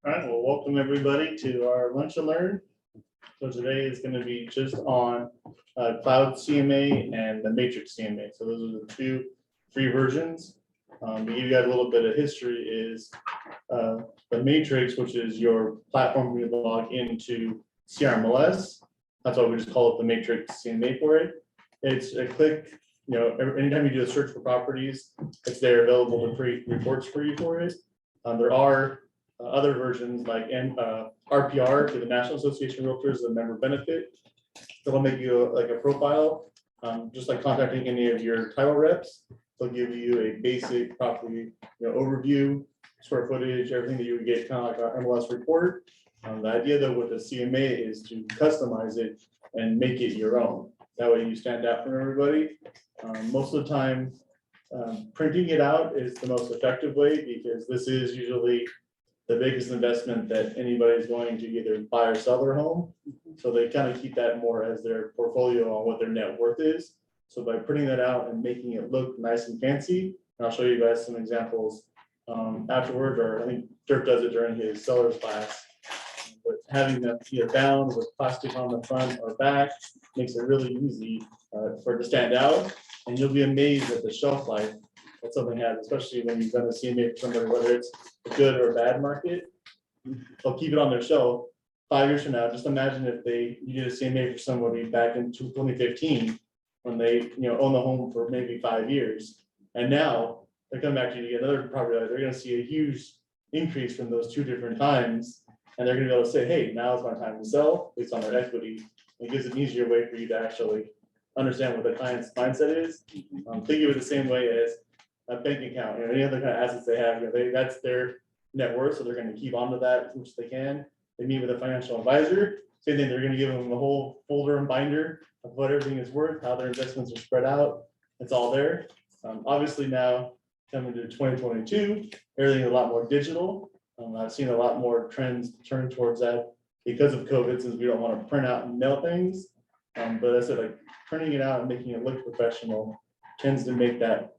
All right, well, welcome everybody to our Lunch and Learn. So today is going to be just on CloudCMA and the Matrix CMA. So those are the two free versions. To give you guys a little bit of history is the Matrix, which is your platform where you log into CRMLS. That's why we just call it the Matrix CMA for it. It's a click, anytime you do a search for properties, it's there available to create reports for you for it. There are other versions like RPR to the National Association of Realtors, a member benefit. That'll make you like a profile, just like contacting any of your title reps. They'll give you a basic property overview, square footage, everything that you would get kind of like our MLS report. The idea though with the CMA is to customize it and make it your own. That way you stand out from everybody. Most of the time, printing it out is the most effective way because this is usually the biggest investment that anybody's going to either buy or sell their home. So they kind of keep that more as their portfolio on what their net worth is. So by printing that out and making it look nice and fancy, and I'll show you guys some examples afterward, or I think Dirk does it during his seller's class. But having them either bound with plastic on the front or back makes it really easy for it to stand out. And you'll be amazed at the shelf life that something has, especially when you've done a CMA for somebody, whether it's a good or a bad market. They'll keep it on their shelf 5 years from now. Just imagine if you did a CMA for somebody back in 2015 when they own the home for maybe 5 years, and now they come back to you to get another property. They're going to see a huge increase from those two different times, and they're going to be able to say, "Hey, now is my time to sell," based on their equity. It gives an easier way for you to actually understand what the client's mindset is. Think of it the same way as a bank account, any other kind of assets they have, that's their net worth, so they're going to keep onto that as much as they can. They meet with a financial advisor, same thing, they're going to give them a whole folder and binder of what everything is worth, how their investments are spread out. It's all there. Obviously now coming to 2022, everything is a lot more digital. I've seen a lot more trends turn towards that because of COVID, since we don't want to print out and mail things. But as I said, like printing it out and making it look professional tends to make that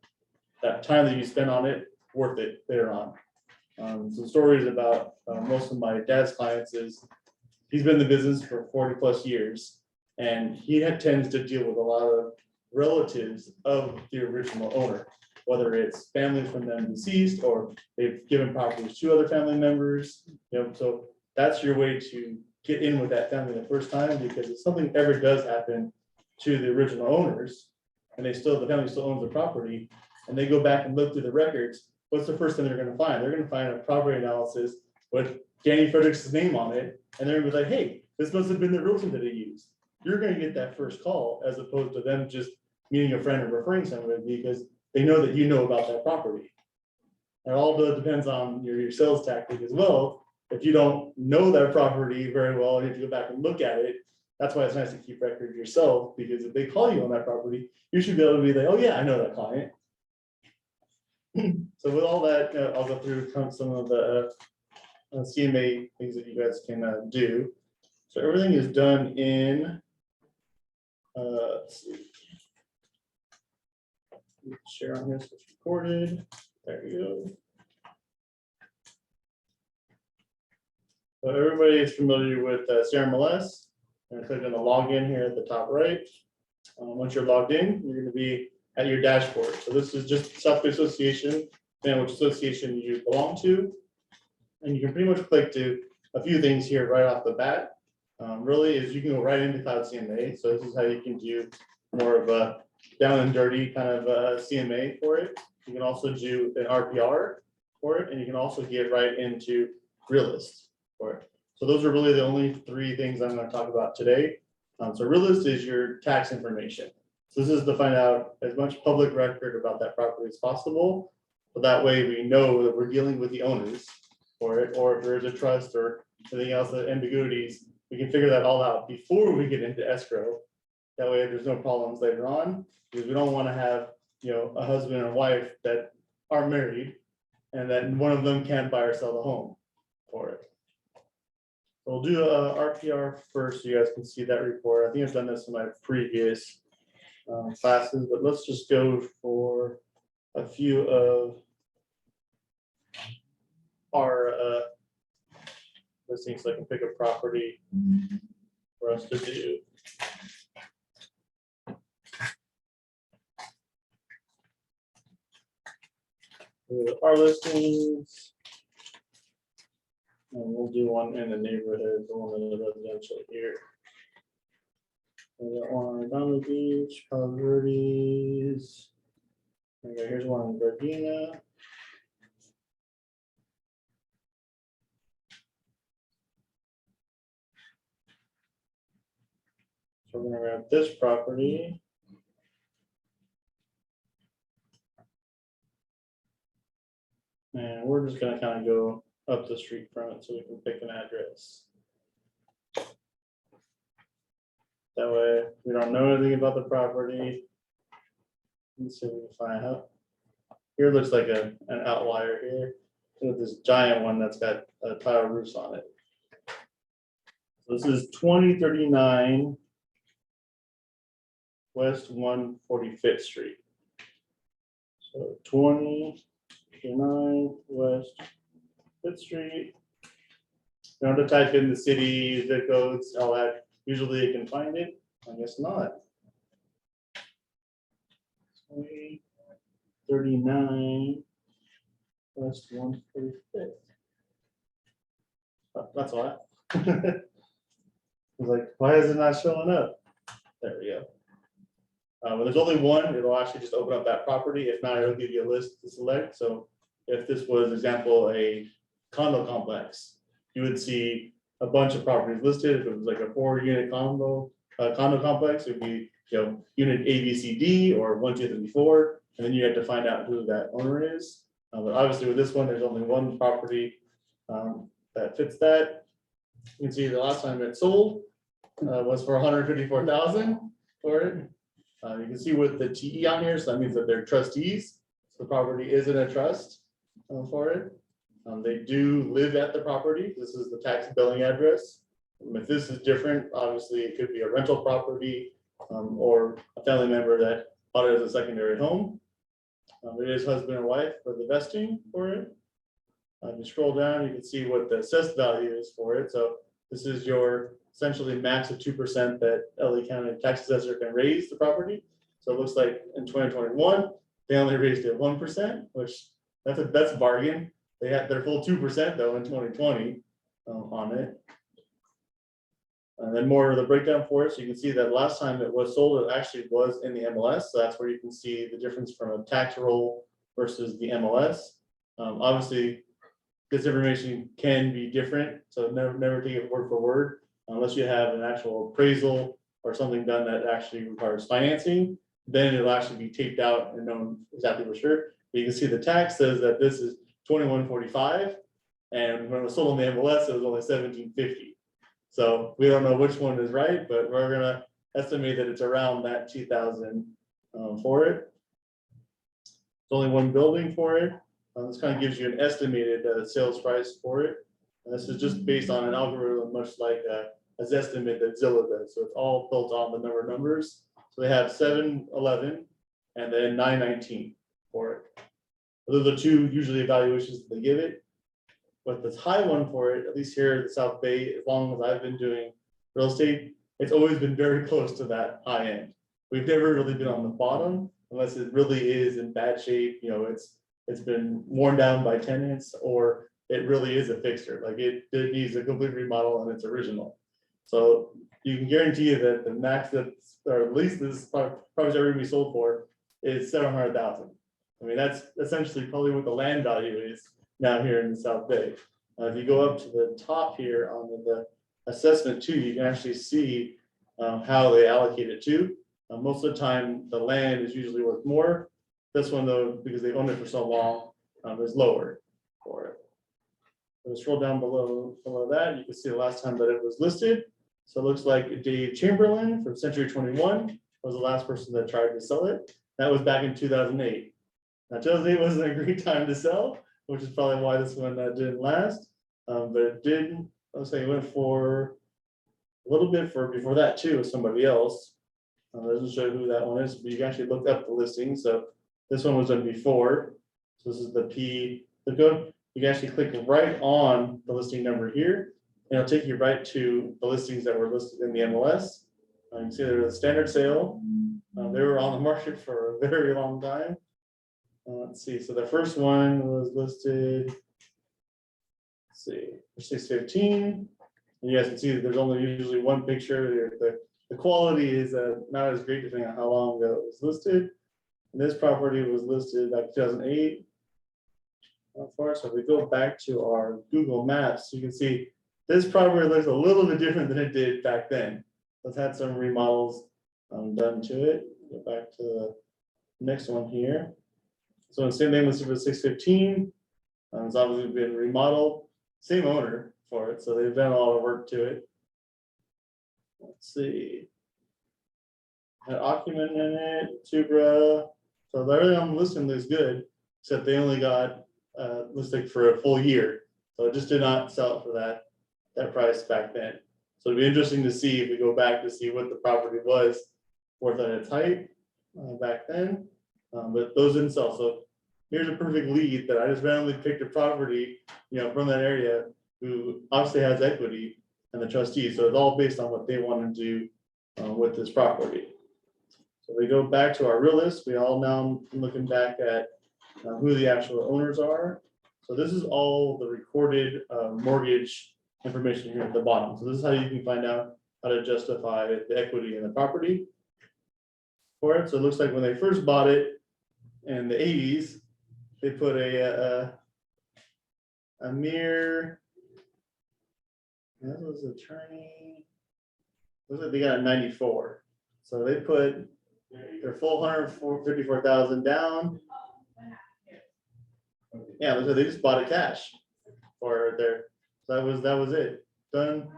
time that you spend on it worth it later on. Some stories about most of my dad's clients is he's been in the business for 40 plus years, and he tends to deal with a lot of relatives of the original owner, whether it's families from them deceased or they've given properties to other family members. So that's your way to get in with that family the first time, because if something ever does happen to the original owners and the family still owns the property, and they go back and look through the records, what's the first thing they're going to find? They're going to find a property analysis with Danny Frederick's name on it, and they're going to be like, "Hey, this must have been the realtor that they used." You're going to get that first call, as opposed to them just meeting a friend and referring someone, because they know that you know about that property. And all depends on your sales tactic as well. If you don't know that property very well, and if you go back and look at it, that's why it's nice to keep record yourself, because if they call you on that property, you should be able to be like, "Oh yeah, I know that client." So with all that, I'll go through some of the CMA things that you guys can do. So everything is done in, let's see, share on this, it's recorded. There you go. So everybody is familiar with CRMLS. I'm going to click on the login here at the top right. Once you're logged in, you're going to be at your dashboard. So this is just self-association and which association you belong to. And you can pretty much click to a few things here right off the bat. Really is you can go right into CloudCMA. So this is how you can do more of a down and dirty kind of CMA for it. You can also do an RPR for it, and you can also get right into Realist for it. So those are really the only three things I'm going to talk about today. So Realist is your tax information. So this is to find out as much public record about that property as possible. So that way we know that we're dealing with the owners for it, or if there's a trust or anything else, the ambiguities, we can figure that all out before we get into escrow. That way there's no problems later on, because we don't want to have a husband and wife that are married and that one of them can't buy or sell the home for it. So we'll do a RPR first so you guys can see that report. I think I've done this in my previous classes, but let's just go for a few of our listing so I can pick a property for us to do. Our listings. And we'll do one in the neighborhood, the one in the residential here. We got one on Redondo Beach, Palo Verdes. Okay, here's one in Gardena. So we're gonna grab this property. And we're just gonna kind of go up the street from it so we can pick an address. That way we don't know anything about the property. Let's see if we can find out. Here looks like an outlier here. With this giant one that's got tile roofs on it. So this is 2039 West 145th Street. So 2039 West 5th Street. You don't have to type in the city, zip codes, all that. Usually it can find it. I guess not. 2039 West 145th. Oh, that's why. I was like, why is it not showing up? There we go. When there's only one, it'll actually just open up that property. If not, it'll give you a list to select. So if this was, example, a condo complex, you would see a bunch of properties listed. If it was like a 4-unit condo complex, it would be, you know, unit A, B, C, D, or 1, 2, 3, 4, and then you have to find out who that owner is. But obviously with this one, there's only one property that fits that. You can see the last time it sold was for $154,000 for it. You can see with the TE on here, so that means that they're trustees. So the property is in a trust for it. They do live at the property. This is the tax billing address. If this is different, obviously it could be a rental property or a family member that bought it as a secondary home. It is husband and wife for the vesting for it. If you scroll down, you can see what the assessed value is for it. So this is your essentially max of 2% that LA County tax assessor can raise the property. So it looks like in 2021, they only raised it 1%, which that's a bargain. They had their full 2% though in 2020 on it. And then more of the breakdown for it. So you can see that last time it was sold, it actually was in the MLS. So that's where you can see the difference from a tax roll versus the MLS. Obviously, this information can be different. So never take it word for word unless you have an actual appraisal or something done that actually requires financing. Then it'll actually be taped out and known exactly for sure. But you can see the tax says that this is 2145, and when it was sold on the MLS, it was only 1750. So we don't know which one is right, but we're gonna estimate that it's around that 2000 for it. It's only one building for it. This kind of gives you an estimated sales price for it. And this is just based on an algorithm, much like a Zestimate that Zillow does. So it's all built on the number of numbers. So they have 711 and then 919 for it. Those are the two usually evaluations that they give it. But the high one for it, at least here at the South Bay, as long as I've been doing real estate, it's always been very close to that high end. We've never really been on the bottom unless it really is in bad shape. You know, it's been worn down by tenants, or it really is a fixture. Like it needs a complete remodel and it's original. So you can guarantee you that the max that's, or at least this property ever be sold for is 700,000. I mean, that's essentially probably what the land value is now here in the South Bay. If you go up to the top here on the assessment too, you can actually see how they allocate it to. Most of the time, the land is usually worth more. This one though, because they've owned it for so long, is lower for it. So scroll down below that, you can see the last time that it was listed. So it looks like Dave Chamberlain from Century 21 was the last person that tried to sell it. That was back in 2008. Now 2008 wasn't a great time to sell, which is probably why this one didn't last. But it did, let's say it went for a little bit for before that too with somebody else. It doesn't show who that one is, but you can actually look up the listing. So this one was done before. So this is the P, the code. You can actually click right on the listing number here, it'll take you right to the listings that were listed in the MLS. You can see there's a standard sale. They were on the market for a very long time. Let's see. So the first one was listed, let's see, for 615. And you guys can see that there's only usually one picture. The quality is not as great depending on how long ago it was listed. And this property was listed back in 2008. So if we go back to our Google Maps, you can see this property looks a little bit different than it did back then. It's had some remodels done to it. Go back to the next one here. So the same thing listed for 615. It's obviously been remodeled. Same owner for it, so they've done a lot of work to it. Let's see. Had Occupant in it, Supra. So everything on the listing looks good, except they only got listed for a full year. So it just did not sell it for that price back then. So it'd be interesting to see if we go back to see what the property was worth at its height back then. But those didn't sell. So here's a perfect lead that I just randomly picked a property, from that area who obviously has equity and the trustee. So it's all based on what they want to do with this property. So we go back to our realist. We all now looking back at who the actual owners are. So this is all the recorded mortgage information here at the bottom. So this is how you can find out how to justify the equity in the property for it. So it looks like when they first bought it in the 80s, they put a mere, that was attorney, looks like they got a 94. So they put their full 154,000 down. Yeah, looks like they just bought it cash for their, so that was it, done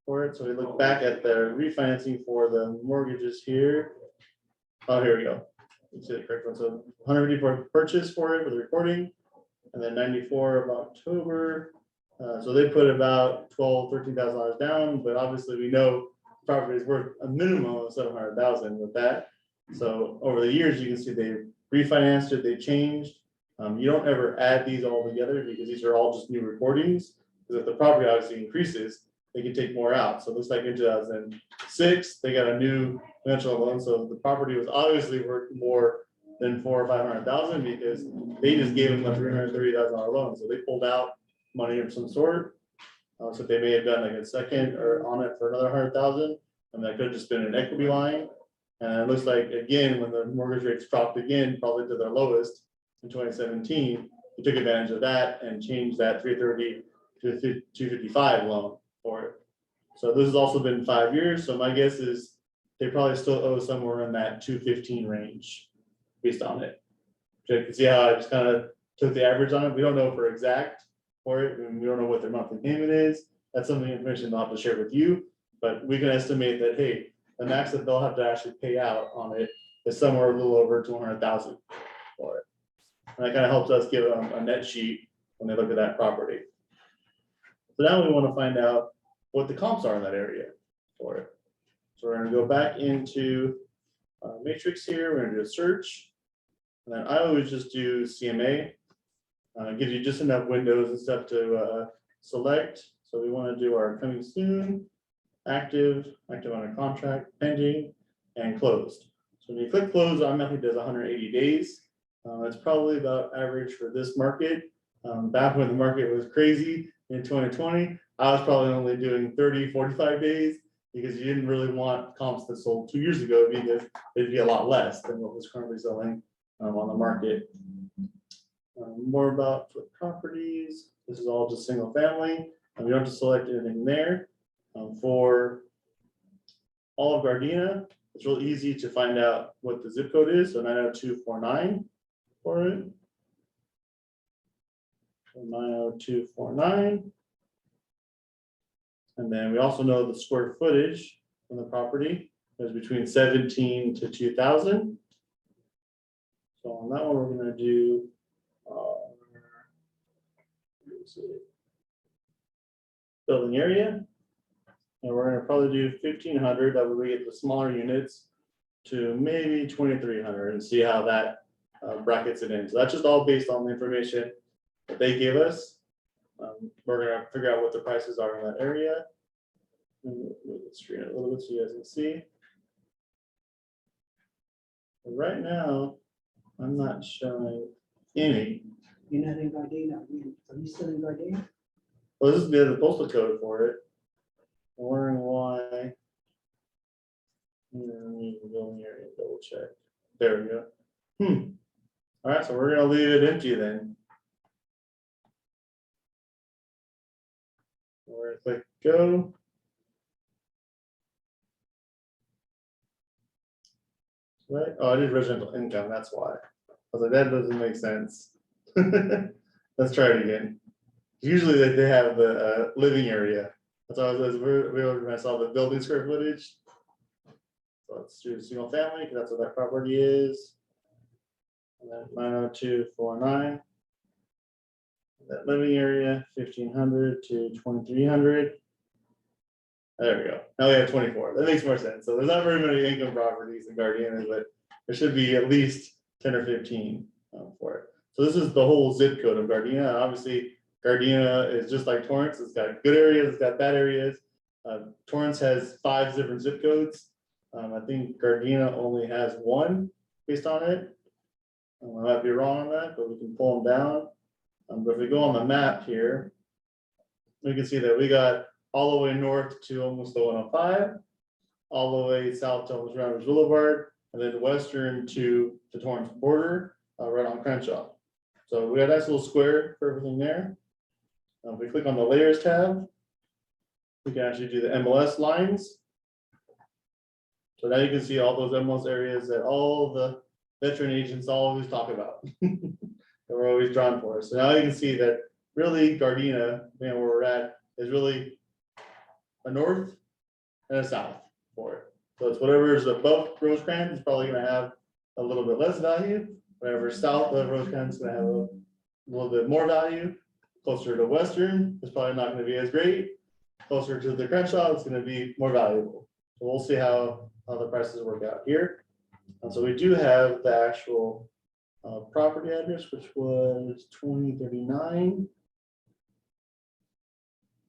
for it. So we look back at the refinancing for the mortgages here. Oh, here we go. Let's see the correct one. So 154 purchase for it with the recording, and then 94 of October. So they put about $13,000 down, but obviously we know the property is worth a minimum of 700,000 with that. So over the years, you can see they refinanced it, they changed. You don't ever add these all together because these are all just new recordings. Because if the property obviously increases, they can take more out. So it looks like in 2006, they got a new conventional loan. So the property was obviously worth more than 400,000 or 500,000 because they just gave them a $330,000 loan. So they pulled out money of some sort. So they may have done like a second or on it for another 100,000, and that could have just been an equity line. And it looks like again, when the mortgage rates dropped again, probably to their lowest in 2017, they took advantage of that and changed that 330 to 255 loan for it. So this has also been 5 years. So my guess is they probably still owe somewhere in that 215 range based on it. So you can see how I just kind of took the average on it. We don't know for exact for it, and we don't know what their monthly payment is. That's some of the information I'll have to share with you, but we can estimate that, hey, the max that they'll have to actually pay out on it is somewhere a little over 200,000 for it. And that kind of helps us give them a net sheet when they look at that property. So now we want to find out what the comps are in that area for it. So we're going to go back into Matrix here. We're going to do a search. And then I always just do CMA. It gives you just enough windows and stuff to select. So we want to do our coming soon, active under contract, pending, and closed. So when you click close, automatically does 180 days. It's probably about average for this market. Back when the market was crazy in 2020, I was probably only doing 30, 45 days because you didn't really want comps that sold 2 years ago because it'd be a lot less than what was currently selling on the market. More about properties. This is all just single family, and we don't have to select anything there. For all of Gardena, it's real easy to find out what the zip code is. So 90249 for it. So 90249. And then we also know the square footage from the property is between 17 to 2,000. So on that one, we're going to do building area, and we're going to probably do 1,500. That way we get the smaller units to maybe 2,300 and see how that brackets it in. So that's just all based on the information that they give us. We're gonna figure out what the prices are in that area. Move the screen a little bit so you guys can see. But right now, I'm not showing any. You're not in Gardena. Are you still in Gardena? Well, this is the postal code for it. I'm wondering why. You can go in here and double check. There we go. All right, so we're gonna leave it empty then. We're gonna click go. Right? Oh, I did residential income. That's why. I was like, that doesn't make sense. Let's try it again. Usually they have the living area. That's why I was when I saw the building square footage. So let's do single family because that's what that property is. And then 90249. That living area 1500 to 2300. There we go. Now we have 24. That makes more sense. So there's not very many income properties in Gardena, but there should be at least 10 or 15 for it. So this is the whole zip code of Gardena. Obviously, Gardena is just like Torrance. It's got good areas, it's got bad areas. Torrance has 5 different zip codes. I think Gardena only has 1 based on it. I might be wrong on that, but we can pull them down. But if we go on the map here, we can see that we got all the way north to almost the 105, all the way south to almost Rounders Boulevard, and then western to the Torrance border, right on Crenshaw. So we got a nice little square for everything there. If we click on the layers tab, we can actually do the MLS lines. So now you can see all those MLS areas that all the veteran agents always talk about. that we're always drawn for. So now you can see that really Gardena, where we're at, is really a north and a south for it. So it's whatever is above Rosecrans is probably going to have a little bit less value. Whatever south of Rosecrans is going to have a little bit more value. Closer to western is probably not going to be as great. Closer to the Crenshaw, it's going to be more valuable. So we'll see how the prices work out here. And so we do have the actual property address, which was 2039.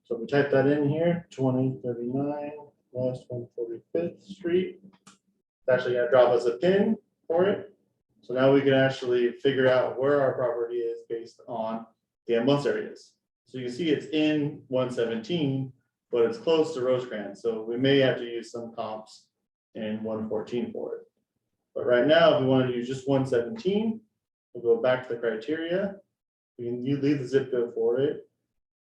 So we type that in here, 2039 West 145th Street. It's actually going to drop us a pin for it. So now we can actually figure out where our property is based on the MLS areas. So you can see it's in 117, but it's close to Rosecrans. So we may have to use some comps in 114 for it. But right now, if we want to use just 117, we'll go back to the criteria. We can leave the zip code for it.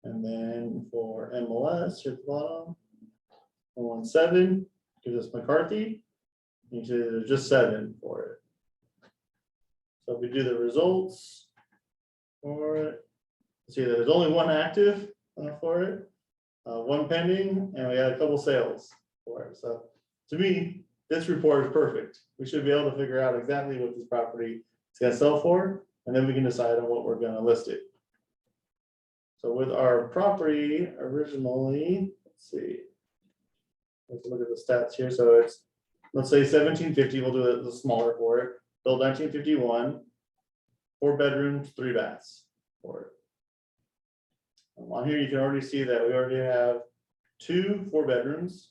And then for MLS here at the bottom, 117 gives us McCarthy. You can see there's just 7 for it. So if we do the results for it, see that there's only 1 active for it, 1 pending, and we had a couple sales for it. So to me, this report is perfect. We should be able to figure out exactly what this property is going to sell for, and then we can decide on what we're going to list it. So with our property originally, let's see, let's look at the stats here. So it's, let's say 1750, we'll do the smaller for it. Built 1951, 4 bedrooms, 3 baths for it. On here, you can already see that we already have 2 4 bedrooms.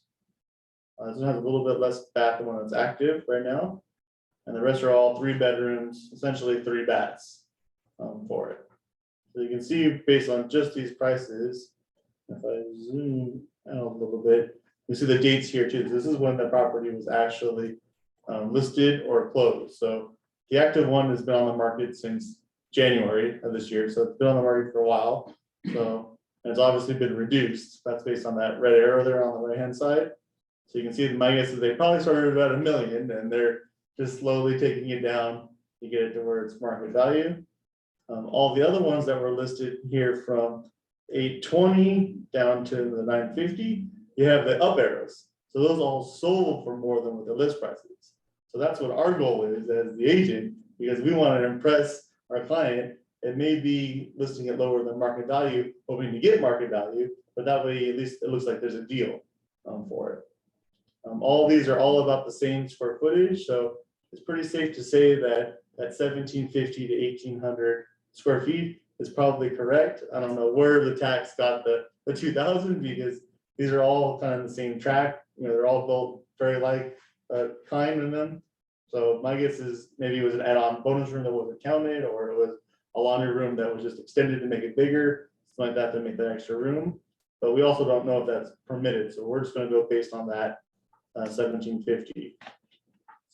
This one has a little bit less bath than one that's active right now. And the rest are all 3 bedrooms, essentially 3 baths for it. So you can see based on just these prices, if I zoom out a little bit, you see the dates here too. This is when the property was actually listed or closed. So the active one has been on the market since January of this year. So it's been on the market for a while. So and it's obviously been reduced. That's based on that red arrow there on the right hand side. So you can see my guess is they probably started about $1 million and they're just slowly taking it down to get it to where it's market value. All the other ones that were listed here from 820 down to the 950, you have the up arrows. So those all sold for more than what the list price is. So that's what our goal is as the agent, because we want to impress our client. It may be listing it lower than market value, hoping to get market value, but that way at least it looks like there's a deal for it. All these are all about the same square footage, so it's pretty safe to say that 1750 to 1800 square feet is probably correct. I don't know where the tax got the 2000, because these are all kind of the same track. You know, they're all built very like kind in them. So my guess is maybe it was an add-on bonus room that wasn't counted, or it was a laundry room that was just extended to make it bigger, something like that to make that extra room. But we also don't know if that's permitted, so we're just going to go based on that 1750.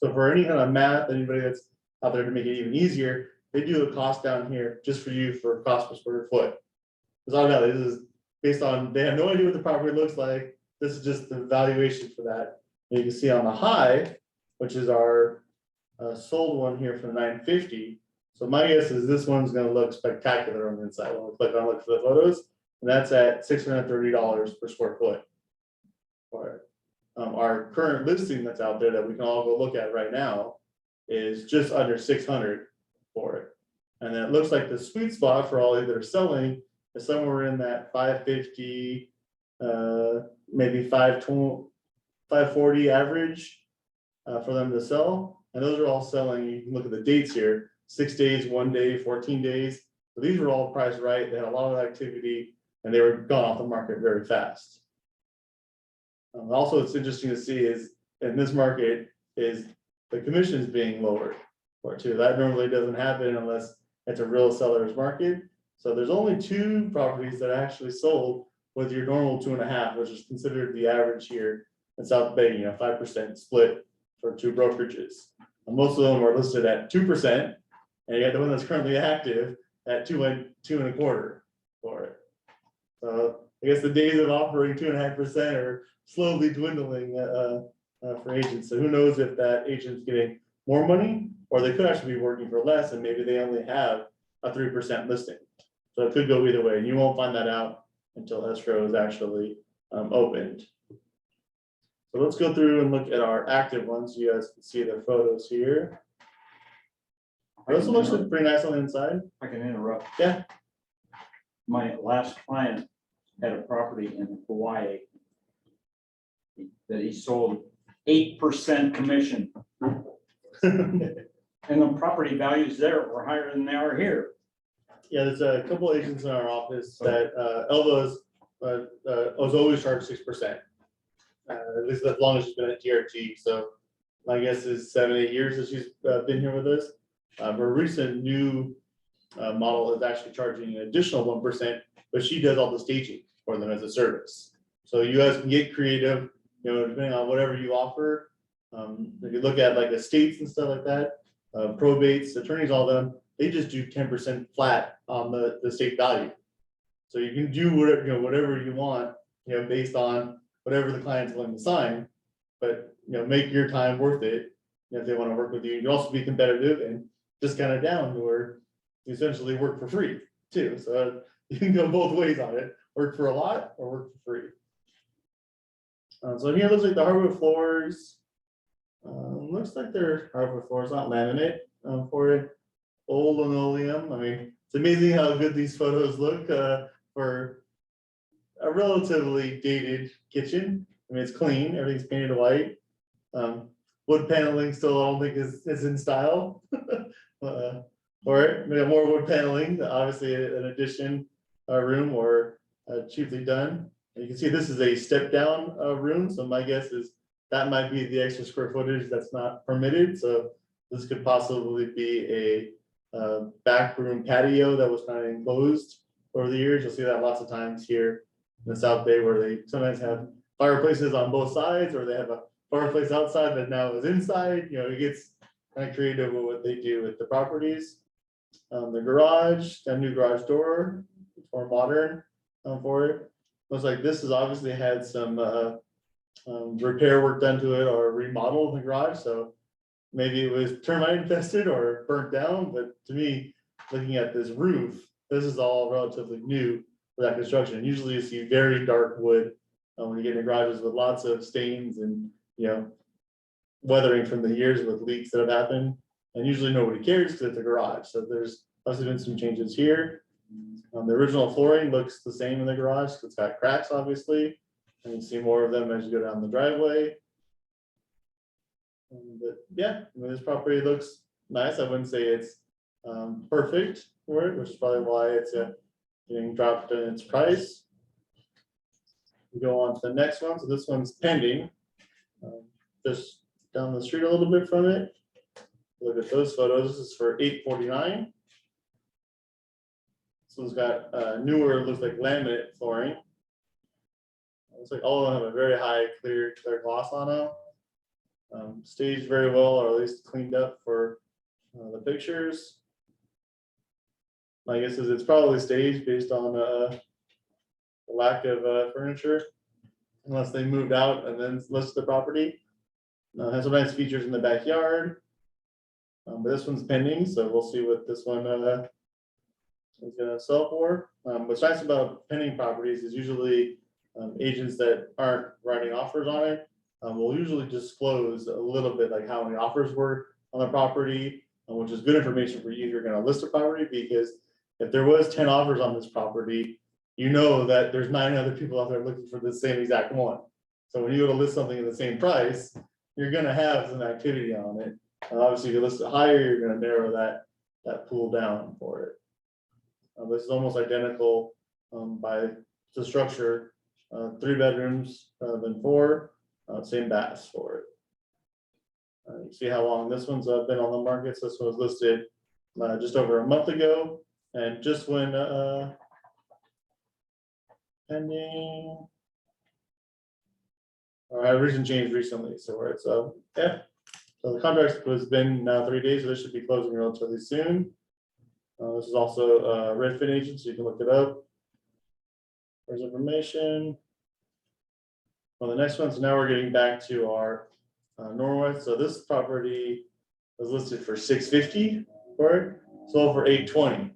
So for any kind of math, anybody that's out there to make it even easier, they do a cost down here just for you for cost per square foot. Because all that this is based on, they have no idea what the property looks like. This is just the valuation for that. And you can see on the high, which is our sold one here for 950. So my guess is this one's going to look spectacular on the inside. When we click on look for the photos, and that's at $630 per square foot. Or our current listing that's out there that we can all go look at right now is just under 600 for it. And then it looks like the sweet spot for all that are selling is somewhere in that 550, maybe 520, 540 average for them to sell. And those are all selling. You can look at the dates here: 6 days, 1 day, 14 days. So these were all priced right. They had a lot of activity, and they were gone off the market very fast. Also, it's interesting to see is in this market is the commissions being lowered or too. That normally doesn't happen unless it's a real seller's market. So there's only 2 properties that actually sold with your normal 2.5, which is considered the average here in South Bay. You know, 5% split for 2 brokerages. And most of them are listed at 2%, and you got the one that's currently active at 2.25 for it. So I guess the days of offering 2.5% are slowly dwindling for agents. So who knows if that agent's getting more money, or they could actually be working for less, and maybe they only have a 3% listing. So it could go either way, and you won't find that out until escrow is actually opened. So let's go through and look at our active ones. You guys can see the photos here. This one looks pretty nice on the inside. I can interrupt. Yeah. My last client had a property in Hawaii that he sold 8% commission. And the property values there were higher than they are here. Yeah, there's a couple agents in our office that Elva's was always charged 6%. At least as long as she's been at TRT. So my guess is 7-8 years that she's been here with us. Her recent new model is actually charging an additional 1%, but she does all the staging for them as a service. So you guys can get creative, you know, depending on whatever you offer. If you look at like estates and stuff like that, probates, attorneys, all of them, they just do 10% flat on the state value. So you can do whatever, you know, whatever you want, you know, based on whatever the client's willing to sign, but, you know, make your time worth it. You know, if they want to work with you, you also be competitive and discount it down to where you essentially work for free too. So you can go both ways on it, work for a lot or work for free. So here it looks like the hardwood floors. Looks like they're hardwood floors, not laminate for it. Old linoleum. I mean, it's amazing how good these photos look for a relatively dated kitchen. I mean, it's clean, everything's painted white. Wood paneling still I don't think is in style. For it, we got more wood paneling, obviously an addition room or cheaply done. And you can see this is a step down room, so my guess is that might be the extra square footage that's not permitted. So this could possibly be a back room patio that was kind of enclosed over the years. You'll see that lots of times here in the South Bay, where they sometimes have fireplaces on both sides, or they have a fireplace outside that now is inside. You know, it gets kind of creative with what they do with the properties. The garage, that new garage door, it's more modern for it. Looks like this has obviously had some repair work done to it or remodeled the garage. So maybe it was termite infested or burnt down. But to me, looking at this roof, this is all relatively new for that construction. Usually you see very dark wood when you get in garages with lots of stains and, you know, weathering from the years with leaks that have happened. And usually nobody cares because it's a garage. So there's also been some changes here. The original flooring looks the same in the garage. It's got cracks, obviously, and you see more of them as you go down the driveway. But yeah, I mean, this property looks nice. I wouldn't say it's perfect for it, which is probably why it's getting dropped in its price. We go on to the next one. So this one's pending. Just down the street a little bit from it. Look at those photos. This is for $849. This one's got newer, looks like laminate flooring. Looks like all of them have a very high clear gloss on them. Staged very well, or at least cleaned up for the pictures. My guess is it's probably staged based on the lack of furniture, unless they moved out and then listed the property. Has some nice features in the backyard, but this one's pending, so we'll see what this one is going to sell for. What's nice about pending properties is usually agents that aren't writing offers on it will usually disclose a little bit like how many offers were on the property, which is good information for you if you're going to list a property, because if there was 10 offers on this property, you know that there's 9 other people out there looking for the same exact one. So when you go to list something at the same price, you're going to have some activity on it. Obviously, if you list it higher, you're going to narrow that pool down for it. This is almost identical by the structure, 3 bedrooms than 4, same baths for it. You see how long this one's been on the market. So this one was listed just over a month ago, and just when pending, our recent change recently. So where it's yeah. So the contract has been now 3 days, so this should be closing relatively soon. This is also a Redfin agent, so you can look it up. There's information. On the next one, so now we're getting back to our Norwest. So this property was listed for $650 for it, sold for $820.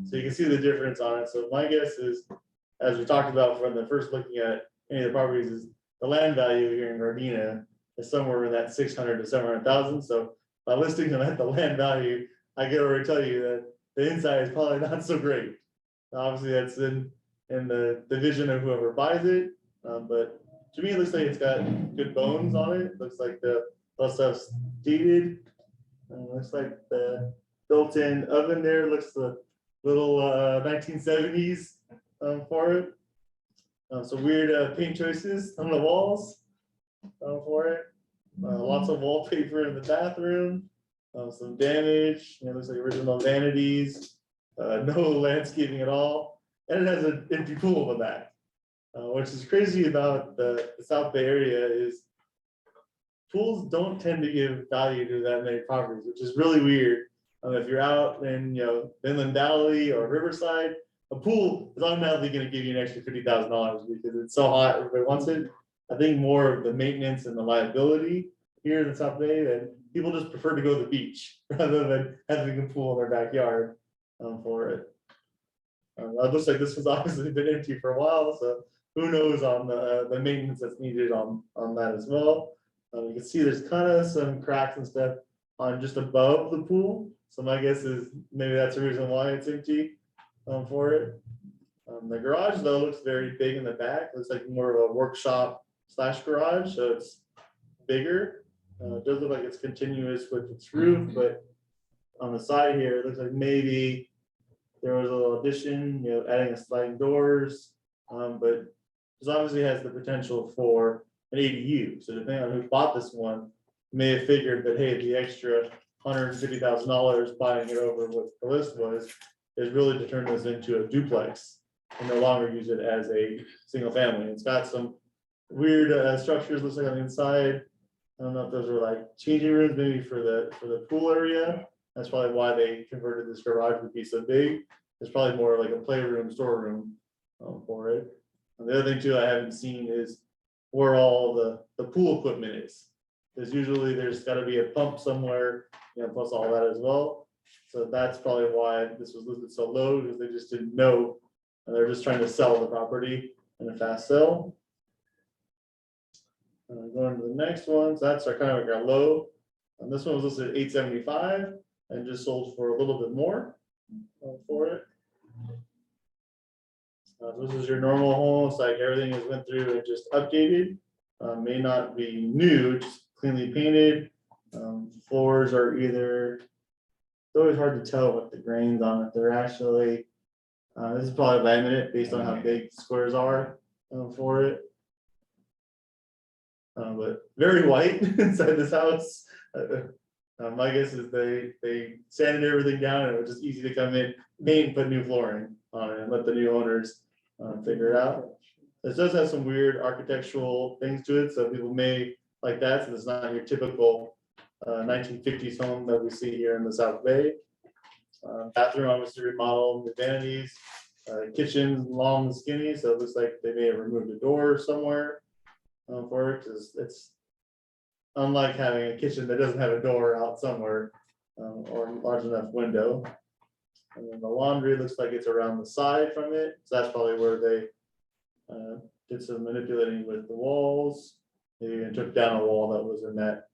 So you can see the difference on it. So my guess is, as we talked about from the first looking at any of the properties, is the land value here in Gardena is somewhere in that 600 to 700,000. So by listing them at the land value, I can already tell you that the inside is probably not so great. Obviously, that's in the vision of whoever buys it, but to me, it looks like it's got good bones on it. Looks like the stuff's dated. Looks like the built-in oven there looks the little 1970s for it. Some weird paint choices on the walls for it. Lots of wallpaper in the bathroom. Some damage. It looks like original vanities. No landscaping at all, and it has an empty pool in the back. Which is crazy about the South Bay area is pools don't tend to give value to that many properties, which is really weird. If you're out in Inland Valley or Riverside, a pool is automatically going to give you an extra $50,000 because it's so hot, everybody wants it. I think more of the maintenance and the liability here in the South Bay, that people just prefer to go to the beach rather than having a pool in their backyard for it. It looks like this has obviously been empty for a while, so who knows on the maintenance that's needed on that as well. You can see there's kind of some cracks and stuff on just above the pool. So my guess is maybe that's the reason why it's empty for it. The garage though looks very big in the back. Looks like more of a workshop / garage, so it's bigger. It does look like it's continuous with its roof, but on the side here, it looks like maybe there was a little addition, adding a sliding doors, but this obviously has the potential for an ADU. So depending on who bought this one, may have figured that, hey, the extra $150,000 buying it over what the list was is really to turn this into a duplex and no longer use it as a single family. It's got some weird structures, looks like on the inside. I don't know if those are like changing rooms, maybe for the pool area. That's probably why they converted this garage to be so big. It's probably more like a playroom, storeroom for it. And the other thing too I haven't seen is where all the pool equipment is. Because usually there's got to be a pump somewhere, plus all that as well. So that's probably why this was listed so low, because they just didn't know. And they're just trying to sell the property in a fast sell. Going to the next one, so that's our kind of like our low. And this one was listed at $875 and just sold for a little bit more for it. This is your normal home. It's like everything is went through and just updated. May not be new, just cleanly painted. Floors are either it's always hard to tell what the grains on it. They're actually, this is probably laminate based on how big squares are for it. But very white inside this house. My guess is they sanded everything down and it was just easy to come in, paint, and put new flooring on it and let the new owners figure it out. This does have some weird architectural things to it, so people may like that. So it's not your typical 1950s home that we see here in the South Bay. Bathroom obviously remodeled, the vanities, kitchen long and skinny, so it looks like they may have removed a door somewhere for it, because it's unlike having a kitchen that doesn't have a door out somewhere or large enough window. And then the laundry looks like it's around the side from it, so that's probably where they did some manipulating with the walls. They even took down a wall that was in that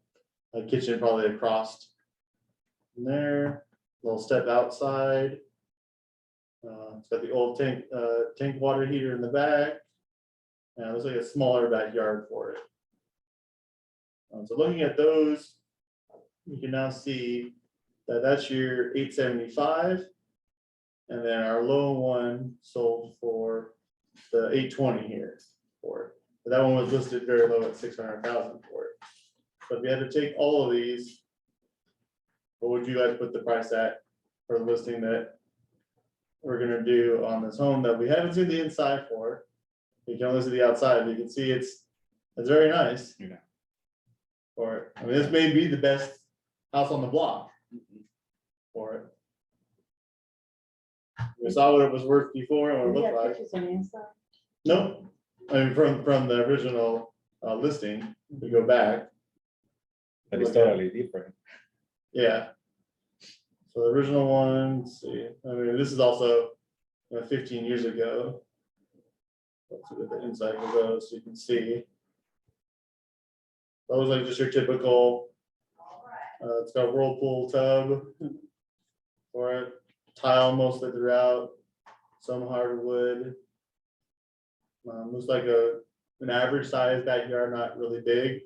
kitchen, probably across from there. Little step outside. It's got the old tank water heater in the back. It looks like a smaller backyard for it. So looking at those, you can now see that that's your 875, and then our low one sold for the 820 here for it. But that one was listed very low at 600,000 for it. So if you had to take all of these, what would you guys put the price at for the listing that we're gonna do on this home that we haven't seen the inside for? You can only see the outside, but you can see it's very nice. Yeah. For it. I mean, this may be the best house on the block for it. We saw what it was worth before and what it Do you looked have like. pictures on the inside? No, I mean, from the original listing, we go back, But it's totally different. yeah. So the original one, let's see, I mean, this is also 15 years ago. Let's see what the inside of those, so you can see. Those like just your typical, it's got a whirlpool tub for it, tile mostly throughout, some hardwood. Looks like an average size backyard, not really big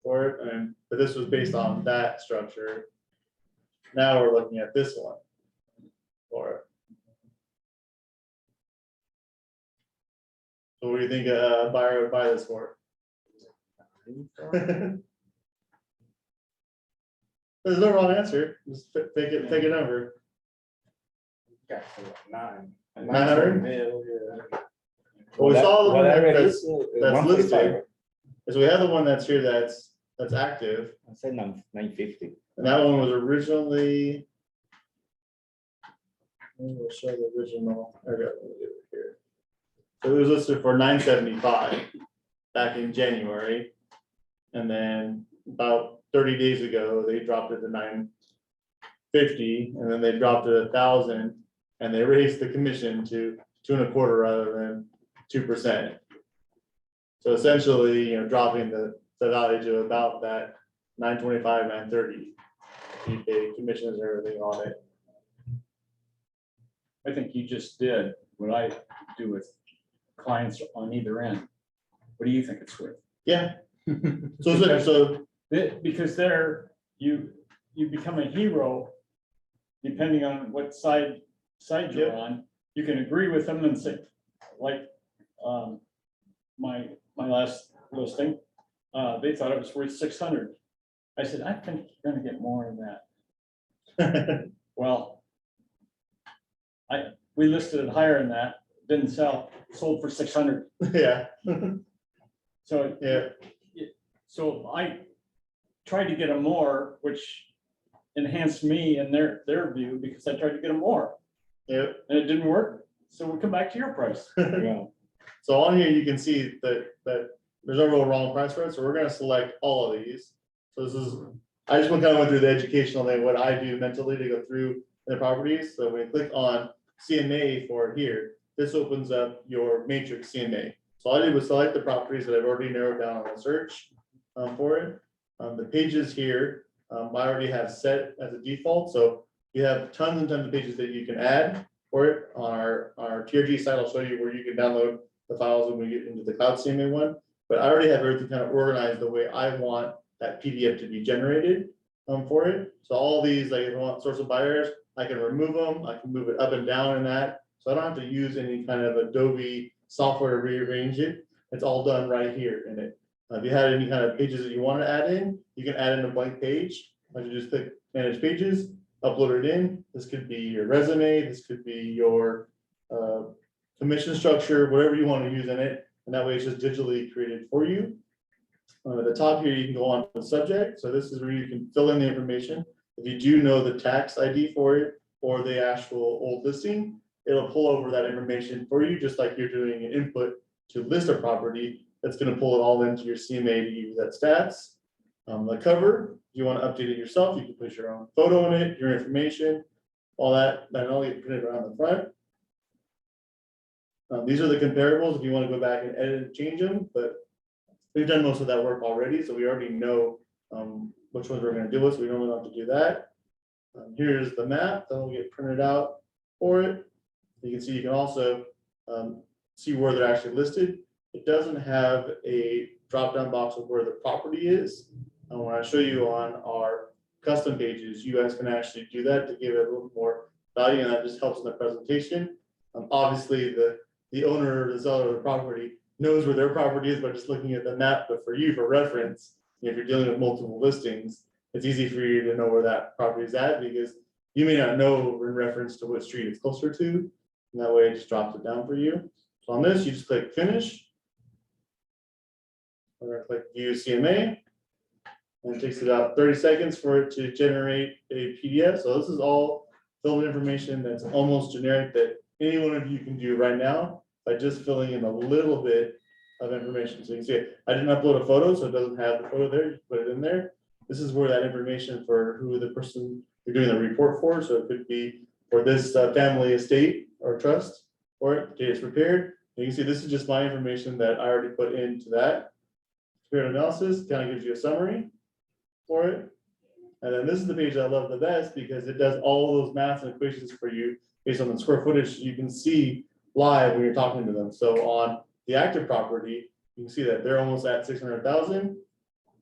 for it, but this was based on that structure. Now we're looking at this one for it. So what do you think a buyer would buy this for? There's no wrong answer. Just pick a number. Yeah, so 9. 900? Yeah. Well, we saw the one that's 145. listed. So we have the one that's here that's active, I said 950. and that one was originally. We'll show the original. I got it here. So it was listed for 975 back in January, and then about 30 days ago they dropped it to 950, and then they dropped it 1,000, and they raised the commission to 2.25% rather than 2%. So essentially, dropping the value to about that 925, 930. You pay commissions and everything on it. I think you just did what I do with clients on either end. What do you think it's worth? Yeah. So Because there, you become a hero, depending on what side you're on. You can agree with them and say, like, my last listing, they thought it was worth 600. I said, I think you're gonna get more than that. Well, we listed it higher than that, didn't sell, sold for 600. yeah, So, yeah, so I tried to get them more, which enhanced me and their view, because I tried to get them more yeah. and it didn't work. So we'll come back to your price. Yeah. So on here, you can see that there's no real wrong price for it. So we're gonna select all of these. So this is, I just went through the educational thing, what I do mentally to go through the properties. So when you click on CMA for here, this opens up your matrix CMA. So all I did was select the properties that I've already narrowed down on the search for it. The pages here, I already have set as a default. So you have tons and tons of pages that you can add for it. On our TRG site, I'll show you where you can download the files when we get into the CloudCMA one. But I already have everything kind of organized the way I want that PDF to be generated. for it. So all these, like if I want source of buyers, I can remove them, I can move it up and down in that. So I don't have to use any kind of Adobe software to rearrange it. It's all done right here in it. If you had any kind of pages that you want to add in, you can add in a blank page. I can just click manage pages, upload it in. This could be your resume, this could be your commission structure, whatever you want to use in it. And that way it's just digitally created for you. At the top here, you can go on to the subject. So this is where you can fill in the information. If you do know the tax ID for it or the actual old listing, it'll pull over that information for you, just like you're doing an input to list a property. That's going to pull it all into your CMA to use that stats. The cover, if you want to update it yourself, you can put your own photo in it, your information, all that. Then all get printed around the front. These are the comparables if you want to go back and edit and change them, but we've done most of that work already, so we already know which ones we're going to deal with, so we don't have to do that. Here's the map that will get printed out for it. You can see, you can also see where they're actually listed. It doesn't have a drop-down box of where the property is. And when I show you on our custom pages, you guys can actually do that to give it a little more value, and that just helps in the presentation. Obviously, the owner or the seller of the property knows where their property is by just looking at the map, but for you, for reference, if you're dealing with multiple listings, it's easy for you to know where that property is at, because you may not know in reference to what street it's closer to, and that way it just drops it down for you. So on this, you just click finish. We're gonna click view CMA, and it takes about 30 seconds for it to generate a PDF. So this is all filled information that's almost generic that any one of you can do right now by just filling in a little bit of information. So you can see I didn't upload a photo, so it doesn't have the photo there. You put it in there. This is where that information for who the person you're doing the report for. So it could be for this family estate or trust, or it is prepared. You can see this is just my information that I already put into that. Spirit analysis kind of gives you a summary for it. And then this is the page I love the best because it does all those maths and equations for you based on the square footage. You can see live when you're talking to them. So on the active property, you can see that they're almost at 600,000.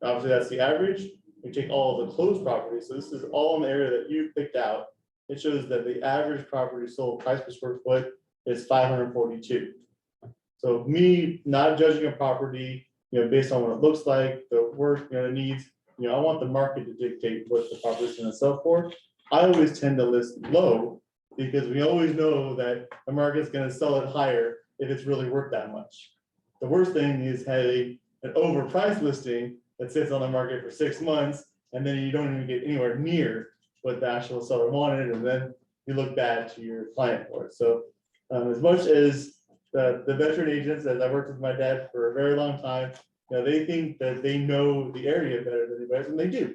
Obviously, that's the average. We take all of the closed properties. So this is all in the area that you picked out. It shows that the average property sold price per square foot is 542. So me not judging a property, based on what it looks like, the work, it needs, I want the market to dictate what the property is going to sell for. I always tend to list low because we always know that the market's going to sell it higher if it's really worth that much. The worst thing is having an overpriced listing that sits on the market for 6 months and then you don't even get anywhere near what the actual seller wanted, and then you look bad to your client for it. So as much as the veteran agents, as I worked with my dad for a very long time, they think that they know the area better than anybody else, and they do.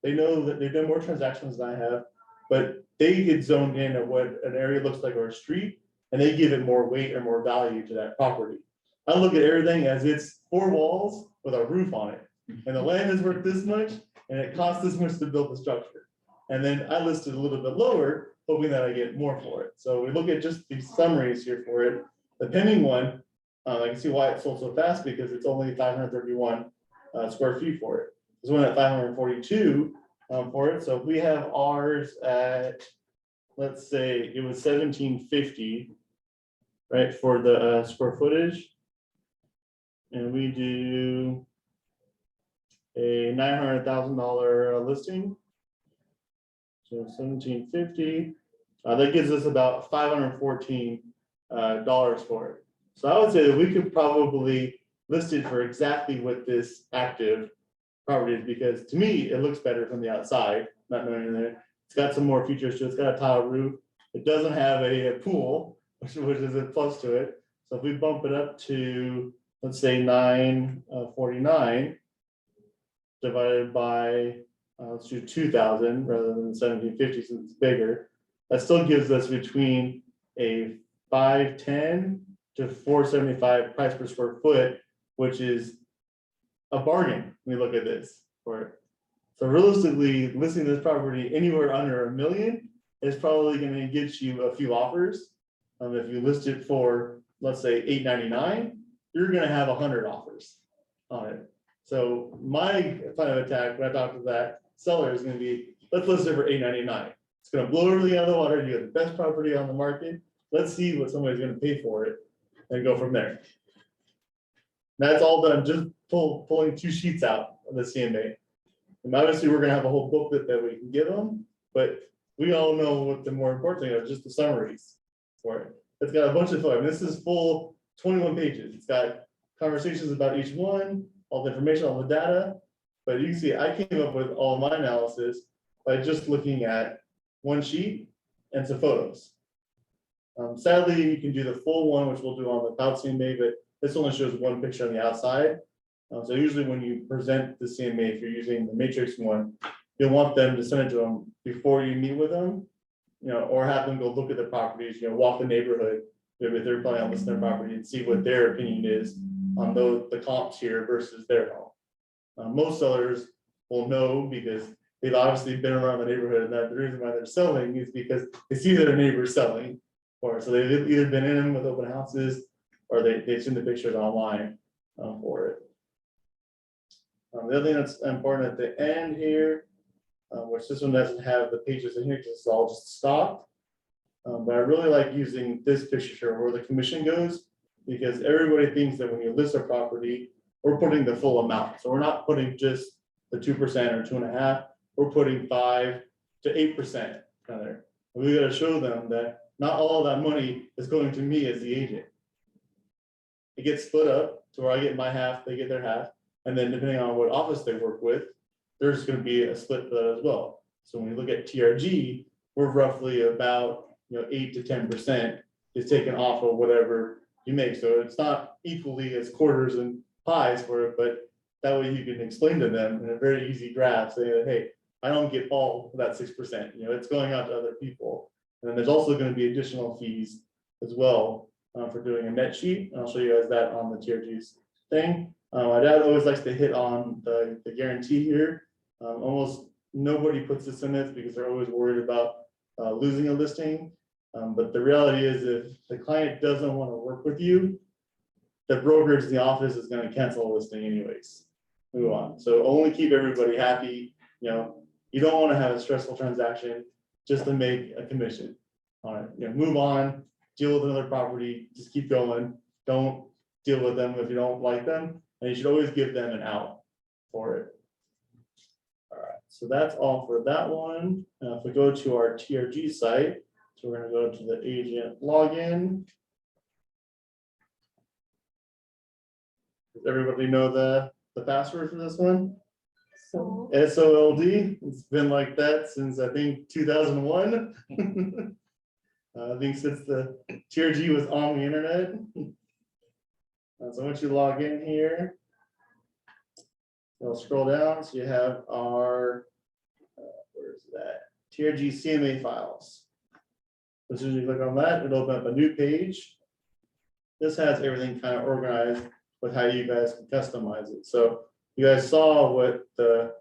They know that they've done more transactions than I have, but they get zoned in at what an area looks like or a street, and they give it more weight or more value to that property. I look at everything as it's 4 walls with a roof on it, and the land is worth this much, and it costs this much to build the structure. And then I listed a little bit lower, hoping that I get more for it. So we look at just these summaries here for it. The pending one, I can see why it sold so fast because it's only 531 square feet for it. There's one at 542 for it. So if we have ours at, let's say it was 1750, right, for the square footage, and we do a $900,000 listing. So 1750, that gives us about $514 for it. So I would say that we could probably list it for exactly what this active property is, because to me, it looks better from the outside, not knowing that it's got some more features to it. It's got a tile roof. It doesn't have a pool, which is a plus to it. So if we bump it up to, let's say 949 divided by, let's do 2,000 rather than 1750 since it's bigger, that still gives us between a 510 to 475 price per square foot, which is a bargain when we look at this for it. So realistically, listing this property anywhere under $1 million is probably going to get you a few offers. If you list it for, let's say $899, you're going to have 100 offers on it. So my plan of attack, when I talk to that seller, is gonna be, let's list it for $8.99. It's gonna blow everything out of the water, you have the best property on the market, let's see what somebody's gonna pay for it, and go from there. That's all done, just pulling 2 sheets out of the CMA. And obviously, we're gonna have a whole booklet that we can give them, but we all know what the more important thing is, just the summaries for it. It's got a bunch of, this is full 21 pages. It's got conversations about each one, all the information, all the data. But you can see, I came up with all my analysis by just looking at 1 sheet and some photos. Sadly, you can do the full one, which we'll do on the CloudCMA, but this only shows 1 picture on the outside. So usually when you present the CMA, if you're using the Matrix one, you'll want them to send it to them before you meet with them, or have them go look at the properties, walk the neighborhood, maybe they're probably on their property and see what their opinion is on the comps here versus their home. Most sellers will know because they've obviously been around the neighborhood, and that the reason why they're selling is because they see their neighbors selling. Or so they've either been in them with open houses, or they've seen the pictures online for it. The other thing that's important at the end here, which this one doesn't have the pages in here because it's all just stock. But I really like using this picture here where the commission goes, because everybody thinks that when you list a property, we're putting the full amount. So we're not putting just the 2% or 2.5%, we're putting 5 to 8% on there. And we got to show them that not all of that money is going to me as the agent. It gets split up to where I get my half, they get their half. And then depending on what office they work with, there's going to be a split for that as well. So when you look at TRG, we're roughly about 8 to 10% is taken off of whatever you make. So it's not equally as quarters and pies for it, but that way you can explain to them in a very easy graph, saying that, hey, I don't get all of that 6%. It's going out to other people. And then there's also going to be additional fees as well for doing a net sheet. And I'll show you guys that on the TRG's thing. My dad always likes to hit on the guarantee here. Almost nobody puts this in this because they're always worried about losing a listing. But the reality is, if the client doesn't want to work with you, the brokerage in the office is going to cancel a listing anyways. Move on. So only keep everybody happy. You don't want to have a stressful transaction just to make a commission on it. Move on, deal with another property, just keep going. Don't deal with them if you don't like them. And you should always give them an out for it. All right, so that's all for that one. If we go to our TRG site, so we're going to go to the agent login. Does everybody know the password for this one? So, SOLD. It's been like that since I think 2001. I think since the TRG was on the internet. So once you log in here, I'll scroll down. So you have our, where's that? TRG CMA files. As soon as you click on that, it'll open up a new page. This has everything kind of organized with how you guys can customize it. So you guys saw what the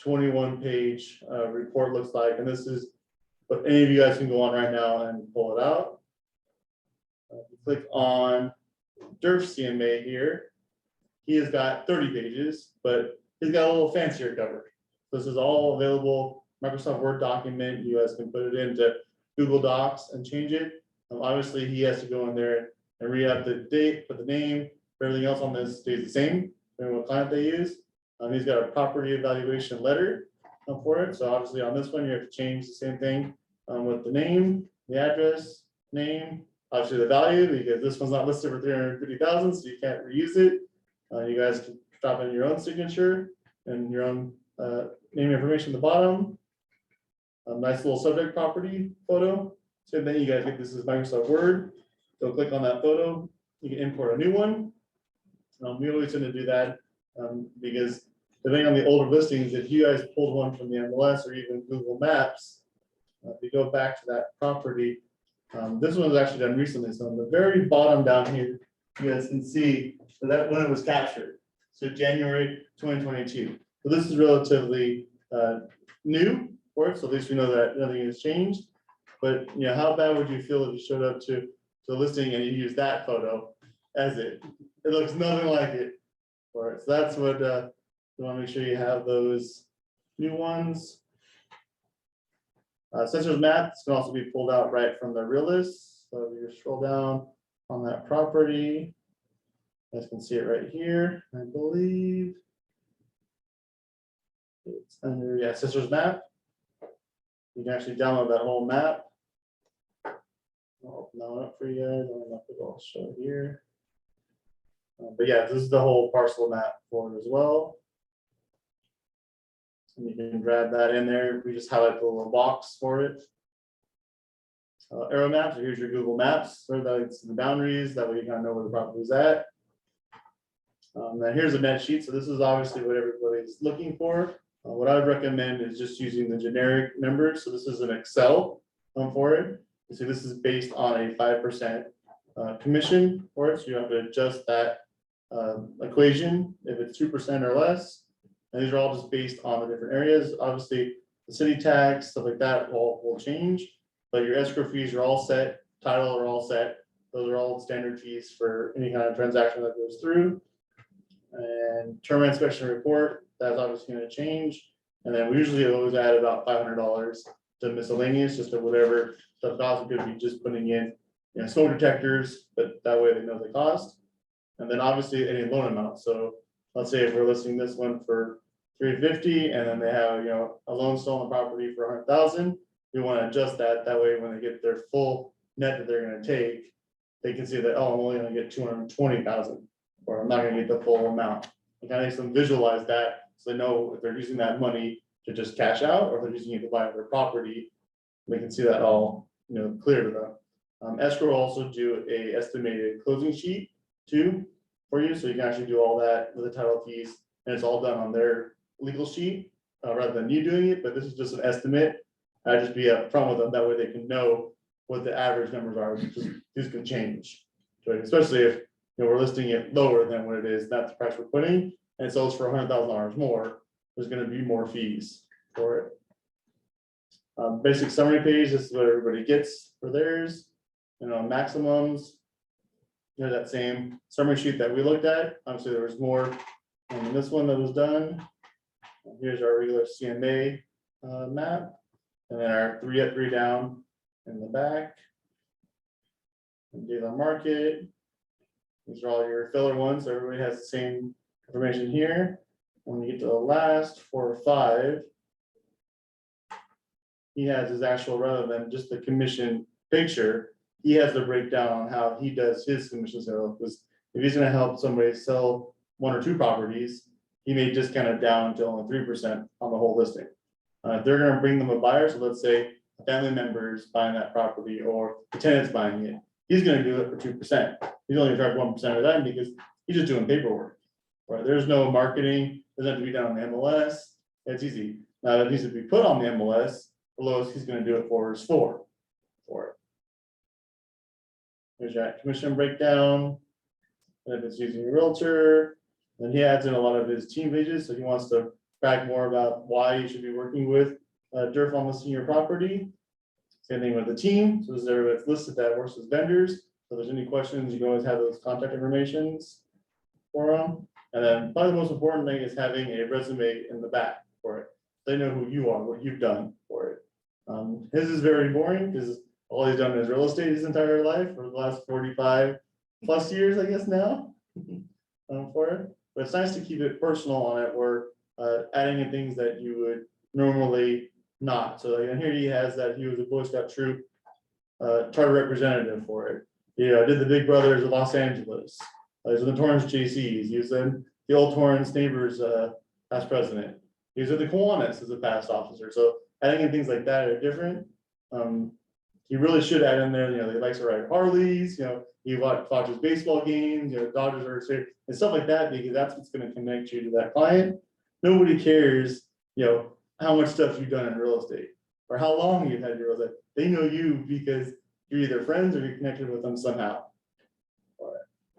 21-page report looks like, and this is what any of you guys can go on right now and pull it out. Click on DERF CMA here. He has got 30 pages, but he's got a little fancier cover. This is all available Microsoft Word document. You guys can put it into Google Docs and change it. Obviously, he has to go in there and re up the date, put the name. Everything else on this stays the same, depending on what client they use. He's got a property evaluation letter for it. So obviously on this one, you have to change the same thing with the name, the address, name, obviously the value, because this one's not listed for 350,000, so you can't reuse it. You guys can drop in your own signature and your own name information at the bottom. A nice little subject property photo. Same thing, you guys get this as Microsoft Word. So click on that photo. You can import a new one. We always tend to do that because depending on the older listings, if you guys pulled one from the MLS or even Google Maps, if you go back to that property, this one was actually done recently. So on the very bottom down here, you guys can see that when it was captured. So January 2022. So this is relatively new for it. So at least we know that nothing has changed. But how bad would you feel if you showed up to the listing and you use that photo as it? It looks nothing like it. For it. So that's what You want to make sure you have those new ones. Sensors maps can also be pulled out right from the Realist. So if you scroll down on that property, you guys can see it right here, I believe. It's under, yeah, Sensors map. You can actually download that whole map. I'll open that one up for you guys. I'll show it here. But yeah, this is the whole parcel map for it as well. And you can grab that in there. We just highlight the little box for it. Arrow maps, here's your Google Maps. So that's the boundaries. That way you kind of know where the property is at. Then here's a net sheet. So this is obviously what everybody's looking for. What I would recommend is just using the generic numbers. So this is an Excel for it. You see, this is based on a 5% commission for it. So you have to adjust that equation if it's 2% or less. And these are all just based on the different areas. Obviously, the city tax, stuff like that will change, but your escrow fees are all set, title are all set. Those are all standard fees for any kind of transaction that goes through. And term inspection report, that's obviously going to change. And then we usually always add about $500 to miscellaneous, just to whatever stuff costs. It could be just putting in, smoke detectors, but that way they know the cost. And then obviously any loan amount. So let's say if we're listing this one for $350 and then they have, a loan still on the property for $100,000, we want to adjust that. That way, when they get their full net that they're going to take, they can see that, oh, I'm only going to get $220,000, or I'm not going to get the full amount. It kind of makes them visualize that, so they know if they're using that money to just cash out, or if they're using it to buy their property. They can see that all, clear to them. Escrow will also do a estimated closing sheet too for you, so you can actually do all that with the title fees, and it's all done on their legal sheet rather than you doing it. But this is just an estimate. I just be upfront with them, that way they can know what the average numbers are, because these can change. So especially if we're listing it lower than what it is, that's the price we're putting, and it sells for $100,000 more, there's going to be more fees for it. Basic summary page, this is what everybody gets for theirs. Maximums, that same summary sheet that we looked at. Obviously there was more in this one that was done. Here's our regular CMA map, and then our 3 up, 3 down in the back. And dealer market. These are all your filler ones, so everybody has the same information here. When we get to the last 4 or 5, he has his actual, rather than just the commission picture, he has the breakdown on how he does his commission sale. Because if he's going to help somebody sell 1 or 2 properties, he may discount it down to only 3% on the whole listing. If they're going to bring them a buyer, so let's say a family member is buying that property or the tenant's buying it, he's going to do it for 2%. He's only charged 1% of that because he's just doing paperwork. Right? There's no marketing, doesn't have to be done on the MLS. It's easy. Now it needs to be put on the MLS. The lowest he's going to do it for is 4 for it. There's your commission breakdown. And if it's using a realtor, then he adds in a lot of his team pages. So he wants to brag more about why you should be working with DERF on listing your property. Same thing with the team. So this is everybody that's listed that works as vendors. So if there's any questions, you can always have those contact informations for them. And then probably the most important thing is having a resume in the back for it. They know who you are, what you've done for it. His is very boring because all he's done is real estate his entire life for the last 45 plus years, I guess now for it. But it's nice to keep it personal on it, or adding in things that you would normally not. So like, here he has that he was a Boy Scout troop charter representative for it. I did the Big Brothers of Los Angeles. He was in the Torrance JCs. He was in the old Torrance Neighbors past president. He was at the Kiwanis as a past officer. So adding in things like that are different. He really should add in there, he likes to ride Harleys, he watches baseball games, Dodgers are straight and stuff like that, because that's what's going to connect you to that client. Nobody cares, how much stuff you've done in real estate or how long you've had your real estate. They know you because you're either friends or you're connected with them somehow.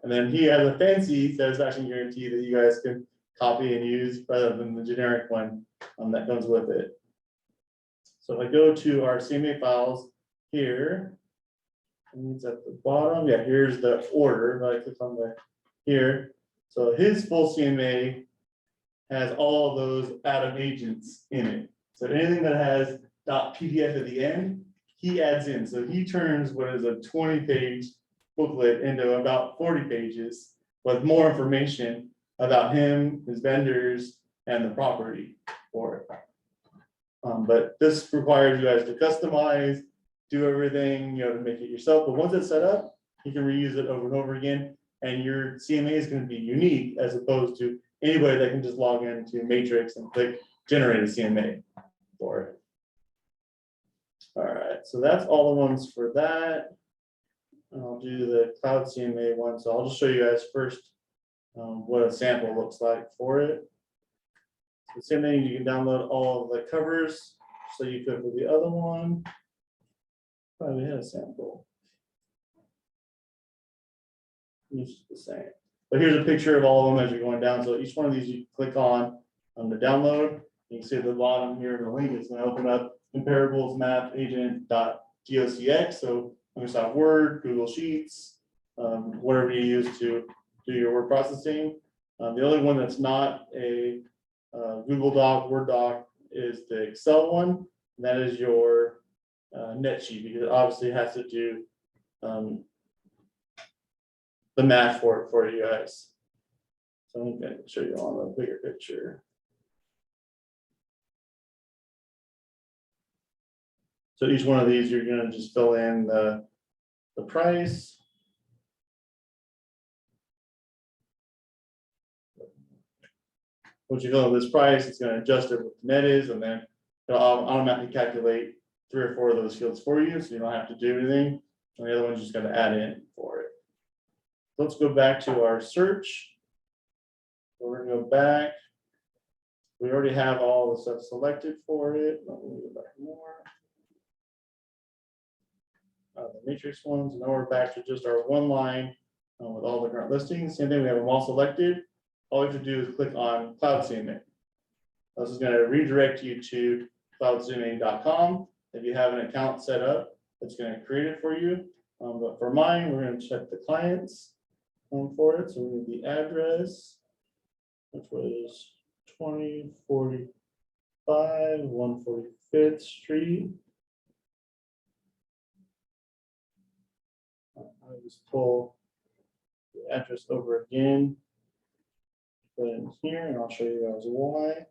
And then he has a fancy satisfaction guarantee that you guys can copy and use rather than the generic one that comes with it. So if I go to our CMA files here, and it's at the bottom. Yeah, here's the order. If I click on the here. So his full CMA has all those Atom agents in it. So anything that has .pdf at the end, he adds in. So he turns what is a 20-page booklet into about 40 pages with more information about him, his vendors, and the property for it. But this requires you guys to customize, do everything, to make it yourself. But once it's set up, you can reuse it over and over again. And your CMA is going to be unique as opposed to anybody that can just log into Matrix and click generate a CMA for it. All right, so that's all the ones for that. I'll do the CloudCMA one. So I'll just show you guys first what a sample looks like for it. So same thing, you can download all of the covers, so you could for the other one. Probably had a sample. It's the same. But here's a picture of all of them as you're going down. So each one of these you click on the download. You can see at the bottom here, the link is going to open up comparables map agent.docx. So Microsoft Word, Google Sheets, whatever you use to do your word processing. The only one that's not a Google Doc, Word Doc is the Excel one. And that is your net sheet, because it obviously has to do the math for you guys. So I'm going to show you on a bigger picture. So each one of these, you're going to just fill in the price. Once you fill in this price, it's going to adjust it what the net is, and then it'll automatically calculate 3 or 4 of those fields for you, so you don't have to do anything. And the other one's just going to add in for it. Let's go back to our search. We're going to go back. We already have all the stuff selected for it. Let me go back more. The matrix ones. Now we're back to just our one line with all the current listings. Same thing, we have them all selected. All you have to do is click on CloudCMA. This is going to redirect you to CloudCMA.com. If you have an account set up, it's going to create it for you. But for mine, we're going to check the clients for it. So we need the address, which was 2045 145th Street. I'll just pull the address over again. Put it in here, and I'll show you guys why.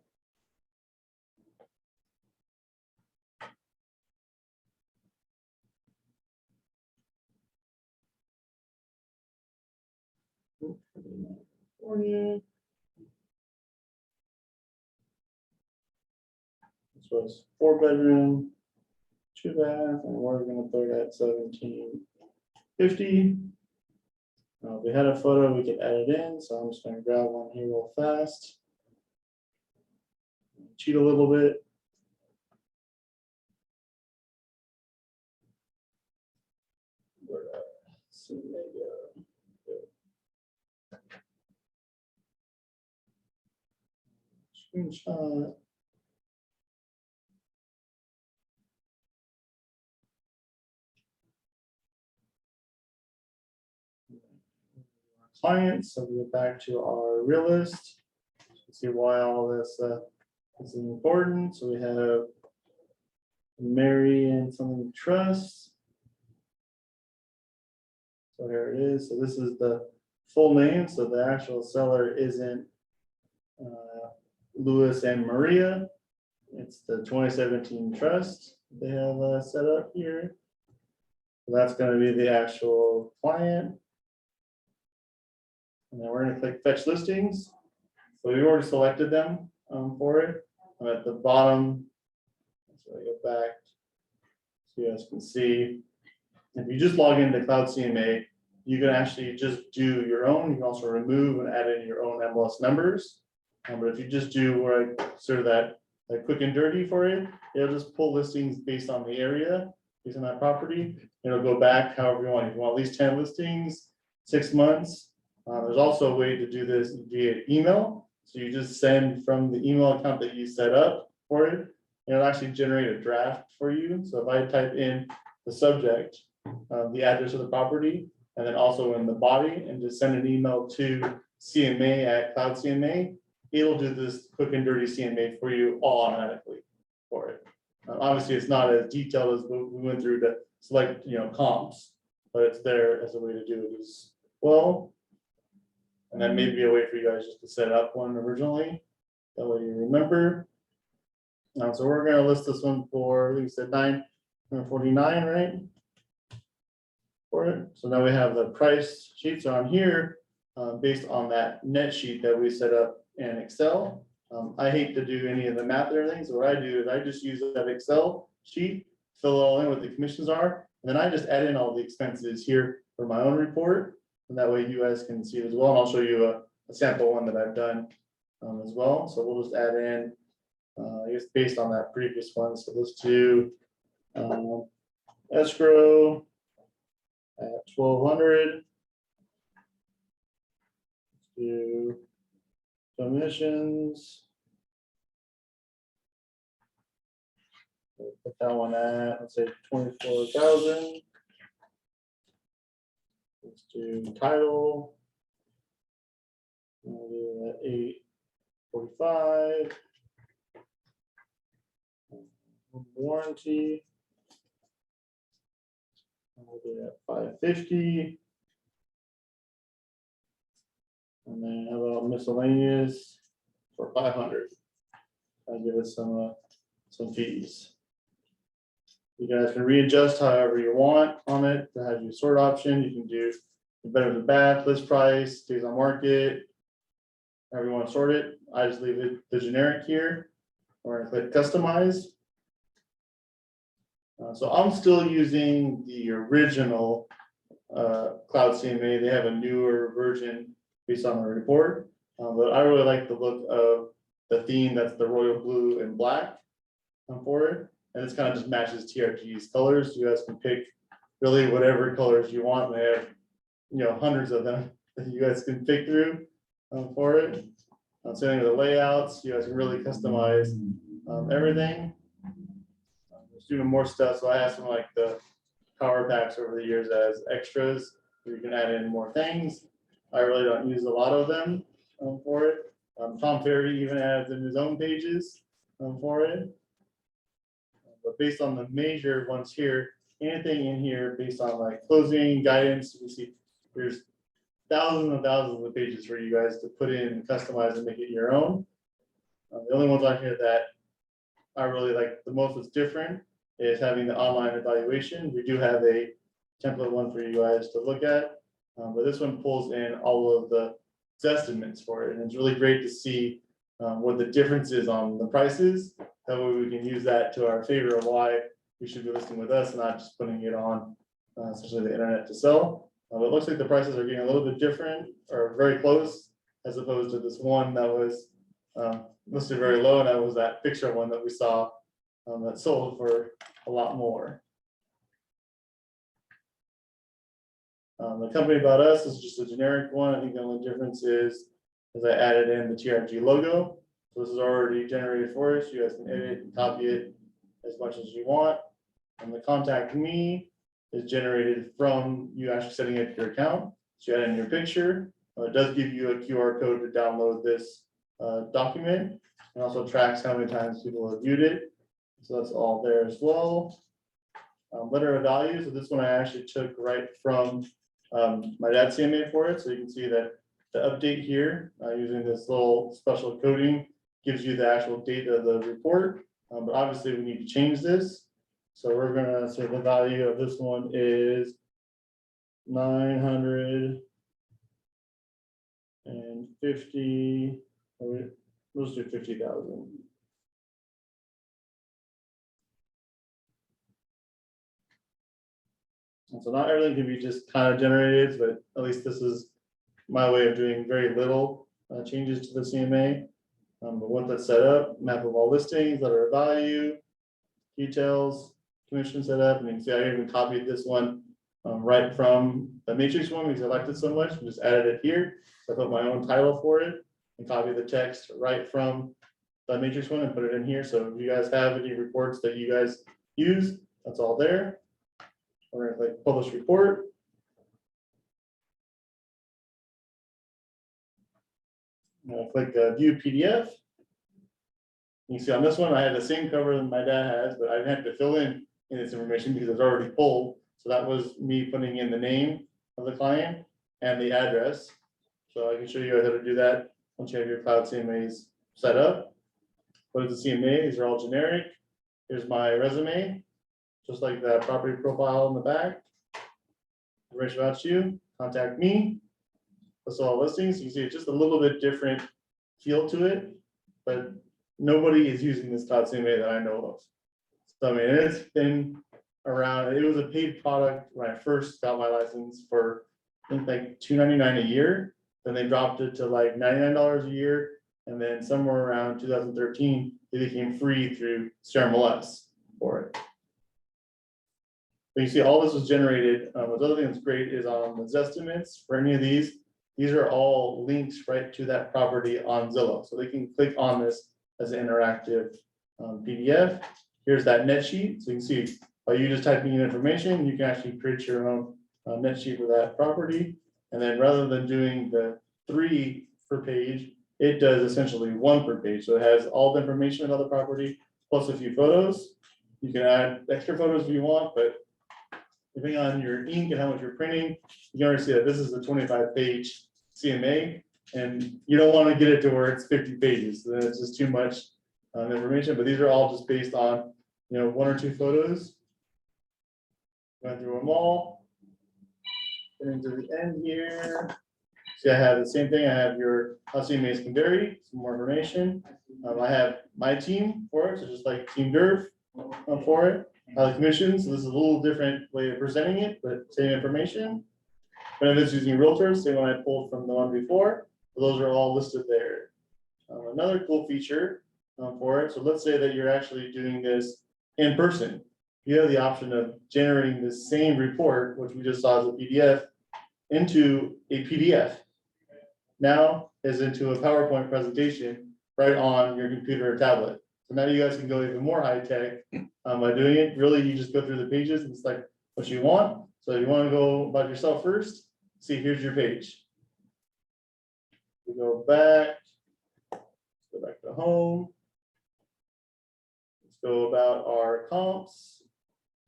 California. This was 4-bedroom, 2-bath, and we're going to put it at 1750. If we had a photo, we could add it in, so I'm just going to grab one here real fast. Cheat a little bit. Screenshot. Clients, so we go back to our Realist. See why all this is important. So we have Mary and something trust. So here it is. So this is the full name. So the actual seller isn't Louis and Maria. It's the 2017 trust they have set up here. So that's going to be the actual client. And then we're going to click fetch listings. So we already selected them for it. I'm at the bottom. So I go back so you guys can see. If you just log into CloudCMA, you can actually just do your own. You can also remove and add in your own MLS numbers. But if you just do what I consider that quick and dirty for it, it'll just pull listings based on the area, based on that property. It'll go back however you want. If you want at least 10 listings, 6 months. There's also a way to do this via email. So you just send from the email account that you set up for it. It'll actually generate a draft for you. So if I type in the subject, the address of the property, and then also in the body, and just send an email to CMA at CloudCMA, it'll do this quick and dirty CMA for you automatically for it. Obviously, it's not as detailed as we went through to select, comps, but it's there as a way to do it as well. And then maybe a way for you guys just to set up one originally, that way you remember. So we're gonna list this one for, I think you said $949, right? For it. So now we have the price sheets on here, based on that net sheet that we set up in Excel. I hate to do any of the math or anything, so what I do is I just use that Excel sheet, fill it all in what the commissions are, and then I just add in all the expenses here for my own report. And that way you guys can see it as well. And I'll show you a sample one that I've done as well. So we'll just add in, I guess based on that previous one. So let's do escrow at 1,200. Let's do commissions. We'll put that one at, let's say 24,000. Let's do title. We'll do that 845. Warranty. We'll do that 550. And then how about miscellaneous for 500? I'll give it some fees. You guys can readjust however you want on it. That has your sort option. You can do better than bad, list price, stays on market, however you want to sort it. I just leave it the generic here. We're going to click customize. So I'm still using the original CloudCMA. They have a newer version based on the report, but I really like the look of the theme. That's the royal blue and black for it. And this kind of just matches TRG's colors. You guys can pick really whatever colors you want. They have, hundreds of them that you guys can pick through for it. Same with the layouts. You guys can really customize everything. Just doing more stuff. So I have some like the power packs over the years as extras, where you can add in more things. I really don't use a lot of them for it. Tom Ferry even adds in his own pages for it. But based on the major ones here, anything in here based on like closing guidance, you can see there's thousands and thousands of pages for you guys to put in and customize and make it your own. The only ones on here that I really like the most that's different is having the online evaluation. We do have a template one for you guys to look at, but this one pulls in all of the estimates for it. And it's really great to see what the difference is on the prices. That way we can use that to our favor of why you should be listing with us, not just putting it on essentially the internet to sell. But it looks like the prices are getting a little bit different or very close, as opposed to this one that was listed very low, and that was that picture one that we saw that sold for a lot more. The company about us is just a generic one. I think the only difference is I added in the TRG logo. So this is already generated for us. You guys can edit and copy it as much as you want. And the contact me is generated from you actually setting up your account. So you add in your picture. It does give you a QR code to download this document, and also tracks how many times people have viewed it. So that's all there as well. Letter of value. So this one I actually took right from my dad's CMA for it. So you can see that the update here using this little special coding gives you the actual date of the report. But obviously we need to change this. So we're gonna say the value of this one is 950. Let's do 50,000. So not everything can be just kind of generated, but at least this is my way of doing very little changes to the CMA. But once that's set up, map of all listings, letter of value, details, commission setup, and you can see I even copied this one right from the matrix one because I liked it so much and just added it here. So I put my own title for it and copy the text right from the matrix one and put it in here. So if you guys have any reports that you guys use, that's all there. We're going to click publish report. I'll click view PDF. You can see on this one, I had the same cover that my dad has, but I didn't have to fill in this information because it's already pulled. So that was me putting in the name of the client and the address. So I can show you how to do that once you have your cloud CMAs set up. What is the CMA? These are all generic. Here's my resume, just like the property profile in the back. Information about you, contact me. That's all listings. You can see it's just a little bit different feel to it, but nobody is using this cloud CMA that I know of. So I mean, it's been around, it was a paid product when I first got my license for, I think like $2.99 a year. Then they dropped it to like $99 a year. And then somewhere around 2013, it became free through CRMLS for it. But you see all this was generated. The other thing that's great is on the estimates for any of these are all links right to that property on Zillow. So they can click on this as an interactive PDF. Here's that net sheet. So you can see by you just typing in information, you can actually create your own net sheet for that property. And then rather than doing the 3 per page, it does essentially 1 per page. So it has all the information about the property plus a few photos. You can add extra photos if you want, but depending on your ink and how much you're printing, you can already see that this is a 25-page CMA, and you don't want to get it to where it's 50 pages. Then it's just too much information. But these are all just based on 1 or 2 photos. Went through them all. Getting to the end here. See, I have the same thing. I have your how CMAs can vary. Some more information. I have my team for it, so just like Team Derv for it. The commissions, so this is a little different way of presenting it, but same information. Benefits using realtors, same one I pulled from the one before. Those are all listed there. Another cool feature for it. So let's say that you're actually doing this in person. You have the option of generating the same report, which we just saw as a PDF, into a PDF. Now is into a PowerPoint presentation right on your computer or tablet. So now you guys can go even more high tech by doing it. Really, you just go through the pages and it's like what you want. So if you want to go about yourself first, see, here's your page. We go back to home. Let's go about our comps.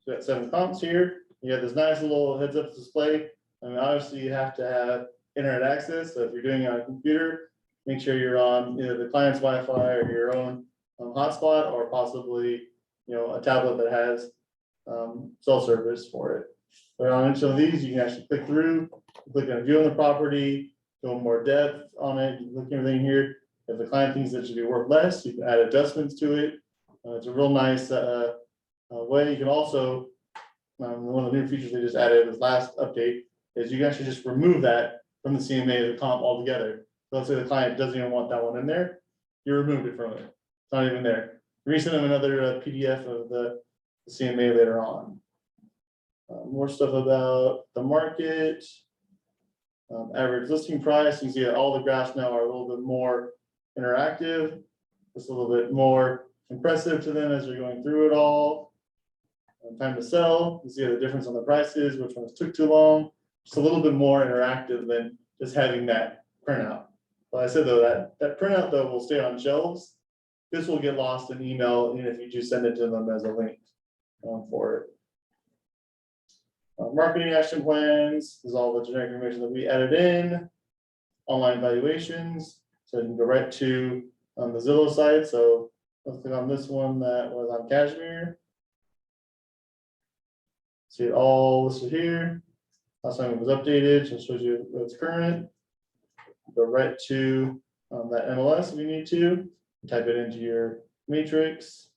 So we got 7 comps here. You have this nice little heads up display. I mean, obviously you have to have internet access. So if you're doing it on a computer, make sure you're on either the client's Wi-Fi or your own hotspot, or possibly a tablet that has cell service for it. But on each of these, you can actually click through, click on view on the property, go more depth on it. You click everything here. If the client thinks it should be worth less, you can add adjustments to it. It's a real nice way. You can also, one of the new features they just added this last update is you can actually just remove that from the CMA of the comp altogether. So let's say the client doesn't even want that one in there, you removed it from it. It's not even there. Resend them another PDF of the CMA later on. More stuff about the market, average listing price. You can see that all the graphs now are a little bit more interactive, just a little bit more impressive to them as they're going through it all. Time to sell, you see the difference on the prices, which ones took too long. Just a little bit more interactive than just having that printout. But I said though that printout though will stay on shelves. This will get lost in email, even if you do send it to them as a link for it. Marketing action plans is all the generic information that we added in. Online valuations, so you can go right to the Zillow site. So let's click on this one that was on Cashmere. See it all listed here. Last time it was updated, so it shows you what's current. Go right to that MLS if you need to. Type it into your matrix.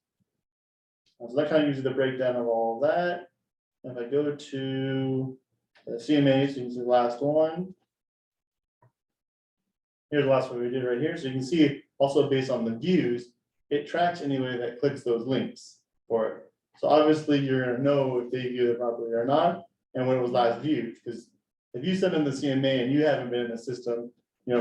So that kind of gives you the breakdown of all of that. If I go to the CMA, so you can see the last one. Here's the last one we did right here. So you can see also based on the views, it tracks anybody that clicks those links for it. So obviously you're gonna know if they view the property or not, and when it was last viewed. Because if you send them the CMA and you haven't been in the system,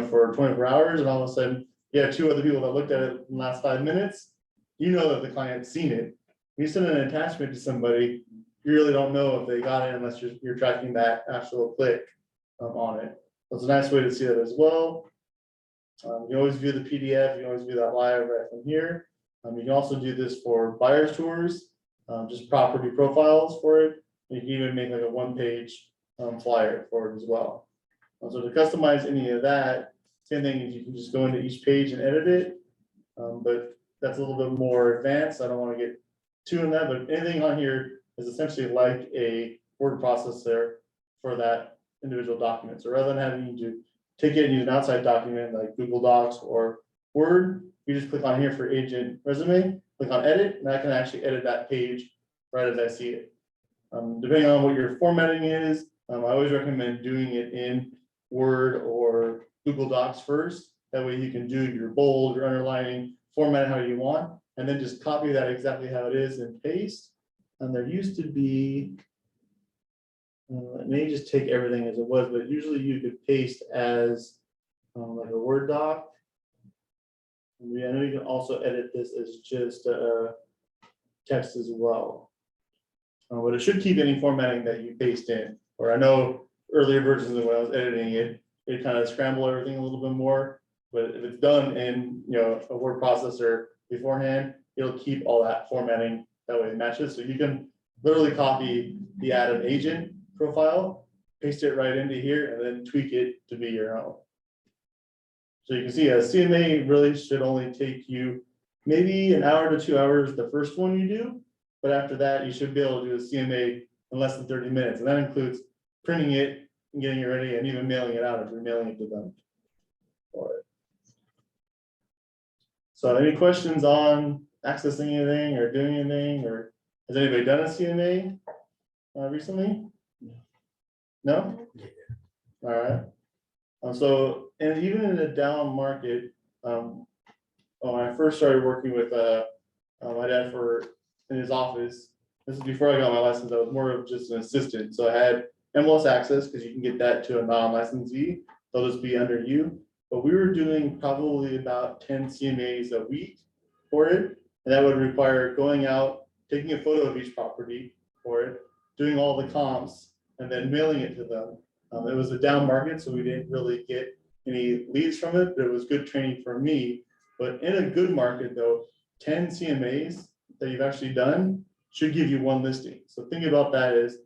for 24 hours, and all of a sudden you have 2 other people that looked at it in the last 5 minutes, you know that the client's seen it. When you send an attachment to somebody, you really don't know if they got it unless you're tracking that actual click on it. So it's a nice way to see that as well. You always view the PDF, you always view that live right from here. You can also do this for buyer's tours, just property profiles for it. You can even make like a one-page flyer for it as well. So to customize any of that, same thing is you can just go into each page and edit it. But that's a little bit more advanced. I don't want to get too in that, but anything on here is essentially like a word processor for that individual document. So rather than having to take it and use an outside document like Google Docs or Word, you just click on here for agent resume, click on edit, and I can actually edit that page right as I see it. Depending on what your formatting is, I always recommend doing it in Word or Google Docs first. That way you can do your bold, your underlining, format it how you want, and then just copy that exactly how it is and paste. And there used to be, it may just take everything as it was, but usually you could paste as like a Word doc. And I know you can also edit this as just text as well. But it should keep any formatting that you paste in. Or I know earlier versions of when I was editing it, it kind of scrambled everything a little bit more. But if it's done in a word processor beforehand, it'll keep all that formatting that way it matches. So you can literally copy the Adam agent profile, paste it right into here, and then tweak it to be your own. So you can see a CMA really should only take you maybe an hour to 2 hours the first one you do, but after that you should be able to do a CMA in less than 30 minutes, and that includes printing it and getting it ready and even mailing it out if you're mailing it to them. So any questions on accessing anything or doing anything, or has anybody done a CMA recently? No? All right. So, and even in a down market, when I first started working with my dad in his office, this is before I got my license, I was more of just an assistant. So I had MLS access because you can get that to a non-licensee. They'll just be under you. But we were doing probably about 10 CMAs a week for it. And that would require going out, taking a photo of each property for it, doing all the comps, and then mailing it to them. It was a down market, so we didn't really get any leads from it, but it was good training for me. But in a good market though, 10 CMAs that you've actually done should give you one listing. So think about that as,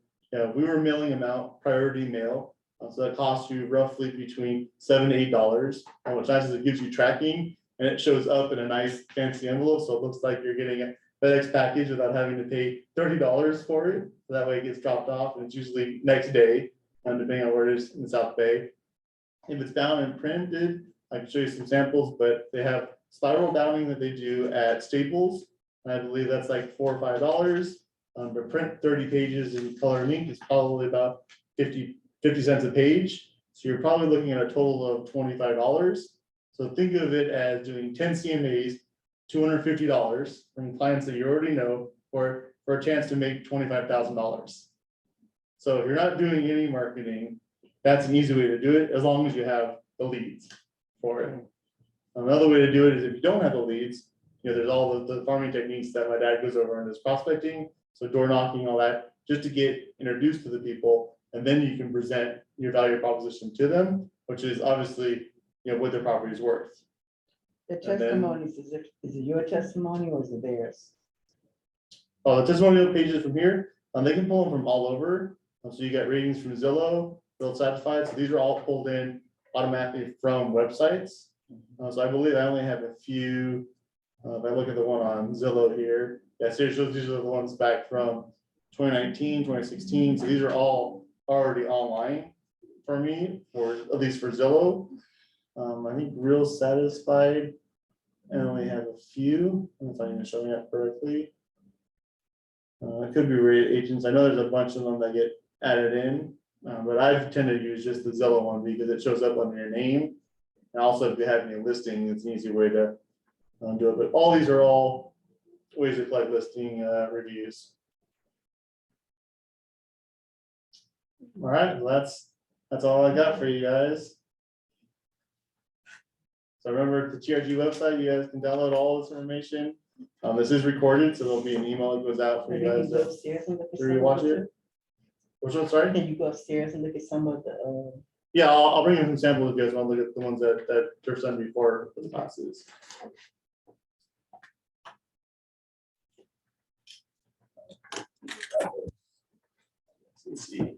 we were mailing them out, priority mail. So that costs you roughly between $7 to $8. And what's nice is it gives you tracking and it shows up in a nice fancy envelope. So it looks like you're getting a FedEx package without having to pay $30 for it. So that way it gets dropped off and it's usually next day, depending on where it is in the South Bay. If it's bound and printed, I can show you some samples, but they have spiral bounding that they do at Staples. And I believe that's like $4 or $5. But print 30 pages in color and ink is probably about 50 cents a page. So you're probably looking at a total of $25. So think of it as doing 10 CMAs, $250 from clients that you already know for a chance to make $25,000. So if you're not doing any marketing, that's an easy way to do it as long as you have the leads for it. Another way to do it is if you don't have the leads, there's all the farming techniques that my dad goes over in his prospecting. So door knocking, all that, just to get introduced to the people. And then you can present your value proposition to them, which is obviously, what their property is worth. The testimonies, is it your testimony or is it theirs? Oh, the testimonial pages from here, they can pull them from all over. So you got ratings from Zillow, Built Satisfied. So these are all pulled in automatically from websites. So I believe I only have a few. If I look at the one on Zillow here, yeah, so these are the ones back from 2019, 2016. So these are all already online for me, or at least for Zillow. I think Real Satisfied, I only have a few. I don't know if I'm even showing up correctly. It could be rated agents. I know there's a bunch of them that get added in, but I've tended to use just the Zillow one because it shows up under your name. And also if you have any listing, it's an easy way to do it. But all these are all ways to collect listing reviews. All right, well, that's all I got for you guys. So remember the TRG website, you guys can download all this information. This is recorded, so there'll be an email that goes out for you guys Can you go upstairs and look at to some of rewatch the- it. Which one, sorry? Can you go upstairs and look at some of the Yeah, I'll bring in some samples if you guys want to look at the ones that Turf's done before for the classes. Let's see.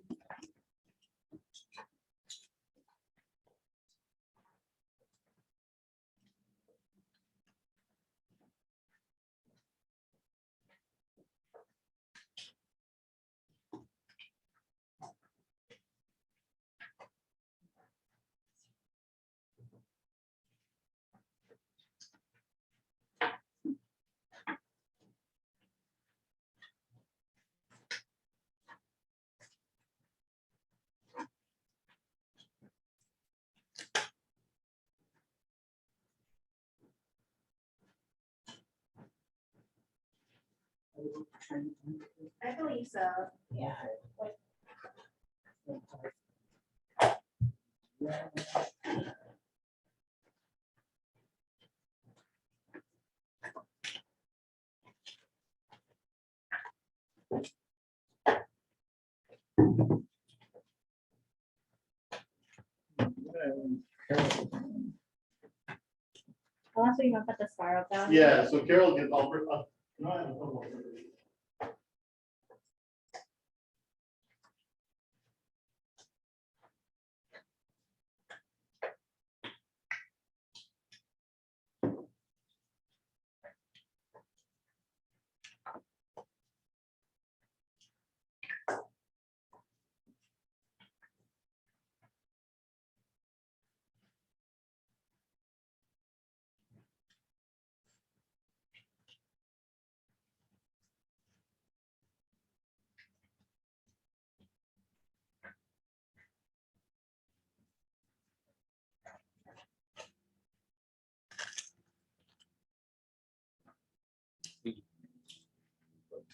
I believe so, yeah. Also, you want to put the spiral down? Yeah, so Carol gets all. No, I have a couple of-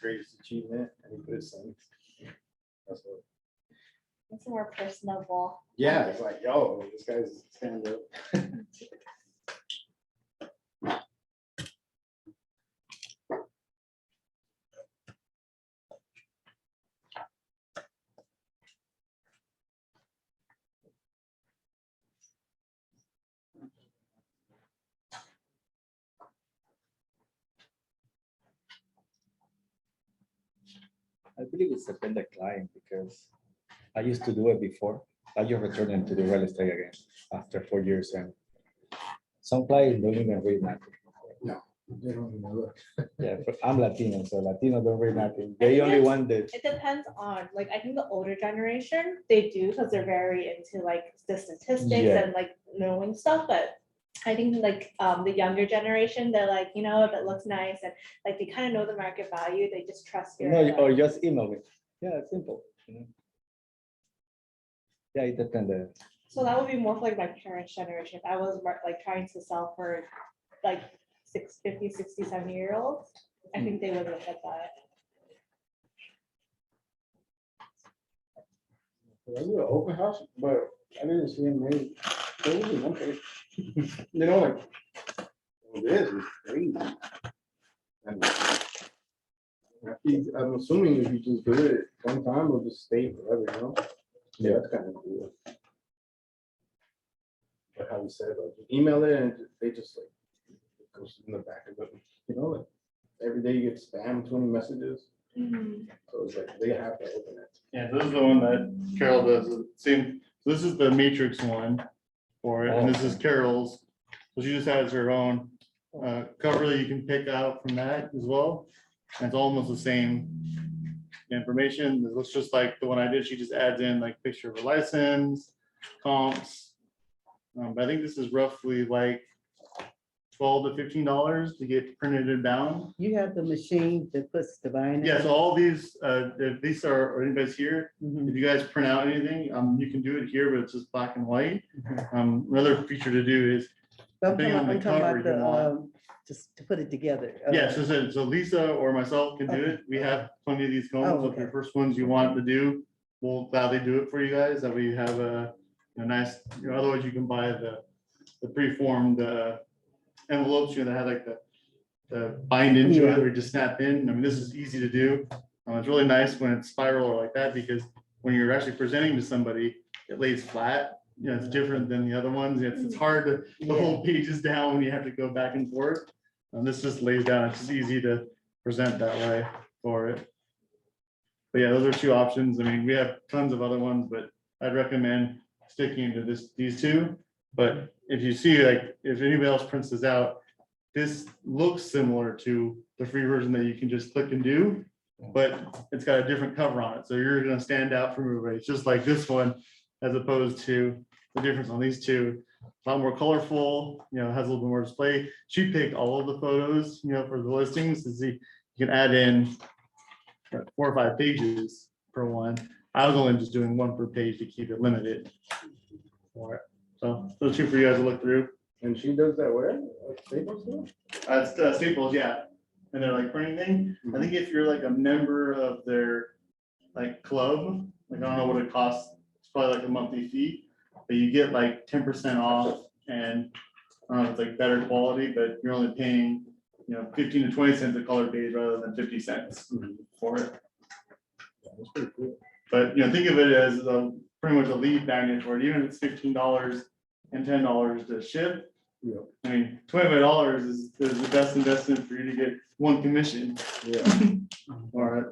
Greatest achievement, and he put his son. That's what. It's more personable. Yeah, it's like, yo, this guy's stand up. I believe it's depend the client because I used to do it before. I just returned into the real estate again after 4 years, and some clients don't even read nothing. They don't even look. Yeah, but I'm Latino, so Latino don't read nothing. They only want the It depends on, like, I think the older generation, they do, because they're very into like the statistics Yeah. and like knowing stuff, but I think like the younger generation, they're like, you know, if it looks nice and like they kind of know the market value, they just trust your. no, or like- just email me. Yeah, it's simple. Yeah, it depends. So that would be more for like my parents' generation. If I was like trying to sell for like 50, 60, 70-year-olds, I think they would look at that. I do an open house, but I didn't see him made. Okay. You know, like, this is crazy. And I'm assuming if you just do it one time, it'll just stay forever, you know? Yeah, that's kind of cool. But how you said, like, you email it and they just like, it goes in the back of it, you know, like, every day you get spam 20 messages. So it's like, they have to open it. Yeah, this is the one that Carol does. Same, this is the Matrix one for it, and this is Carol's. So she just has her own cover that you can pick out from that as well. And it's almost the same information. It looks just like the one I did. She just adds in like picture of a license, comps. But I think this is roughly like $12 to $15 to get printed and bound. You have the machine that puts the binder. Yeah, so all these, if these are anybody's here, Mhm. if you guys print out anything, you can do it here, but it's just black and white. Another feature to do is, But I'm depending on the talking about coverage you want. just to put it together. yeah, so Lisa or myself can do it. We have plenty of these combs. Oh, If the okay. first ones you want to do, we'll gladly do it for you guys. That way you have a nice, otherwise you can buy the preformed envelopes, that have like the bind into it, or just snap in. I mean, this is easy to do. It's really nice when it's spiral or like that, because when you're actually presenting to somebody, it lays flat. Yeah, it's different than the other ones. It's hard to, the whole page is down when you have to go back and forth. And this just lays down, it's just easy to present that way for it. But yeah, those are two options. I mean, we have tons of other ones, but I'd recommend sticking to these two. But if you see, like, if anybody else prints this out, this looks similar to the free version that you can just click and do, but it's got a different cover on it. So you're gonna stand out from everybody. It's just like this one, as opposed to the difference on these two. A lot more colorful, you know, has a little bit more display. She picked all of the photos, you know, for the listings to see, you can add in 4 or 5 pages per one. I was only just doing 1 per page to keep it limited. All right. So those two for you guys to look through. And she does that where? At Staples store? It's Staples, yeah. And they're like printing thing. I think if you're like a member of their like club, like I don't know what it costs, it's probably like a monthly fee, but you get like 10% off and I don't know, it's like better quality, but you're only paying, you know, 15 to 20 cents a color page rather than 50 cents for it. That's pretty cool. But you know, think of it as pretty much a lead magnet for it, even if it's $15 and $10 to ship. Yeah. I mean, $25 is the best investment for you to get 1 commission. Yeah. All right.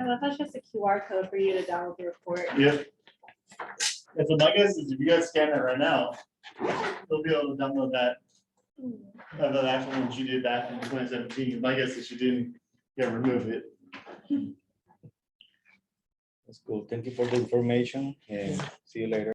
No, that's just a QR code for you to download the report. Yep. And so my guess is if you guys scan it right now, you'll be able to download that. The actual one she did back in 2017. My guess is she didn't remove it. That's cool. Thank you for the information and see you later.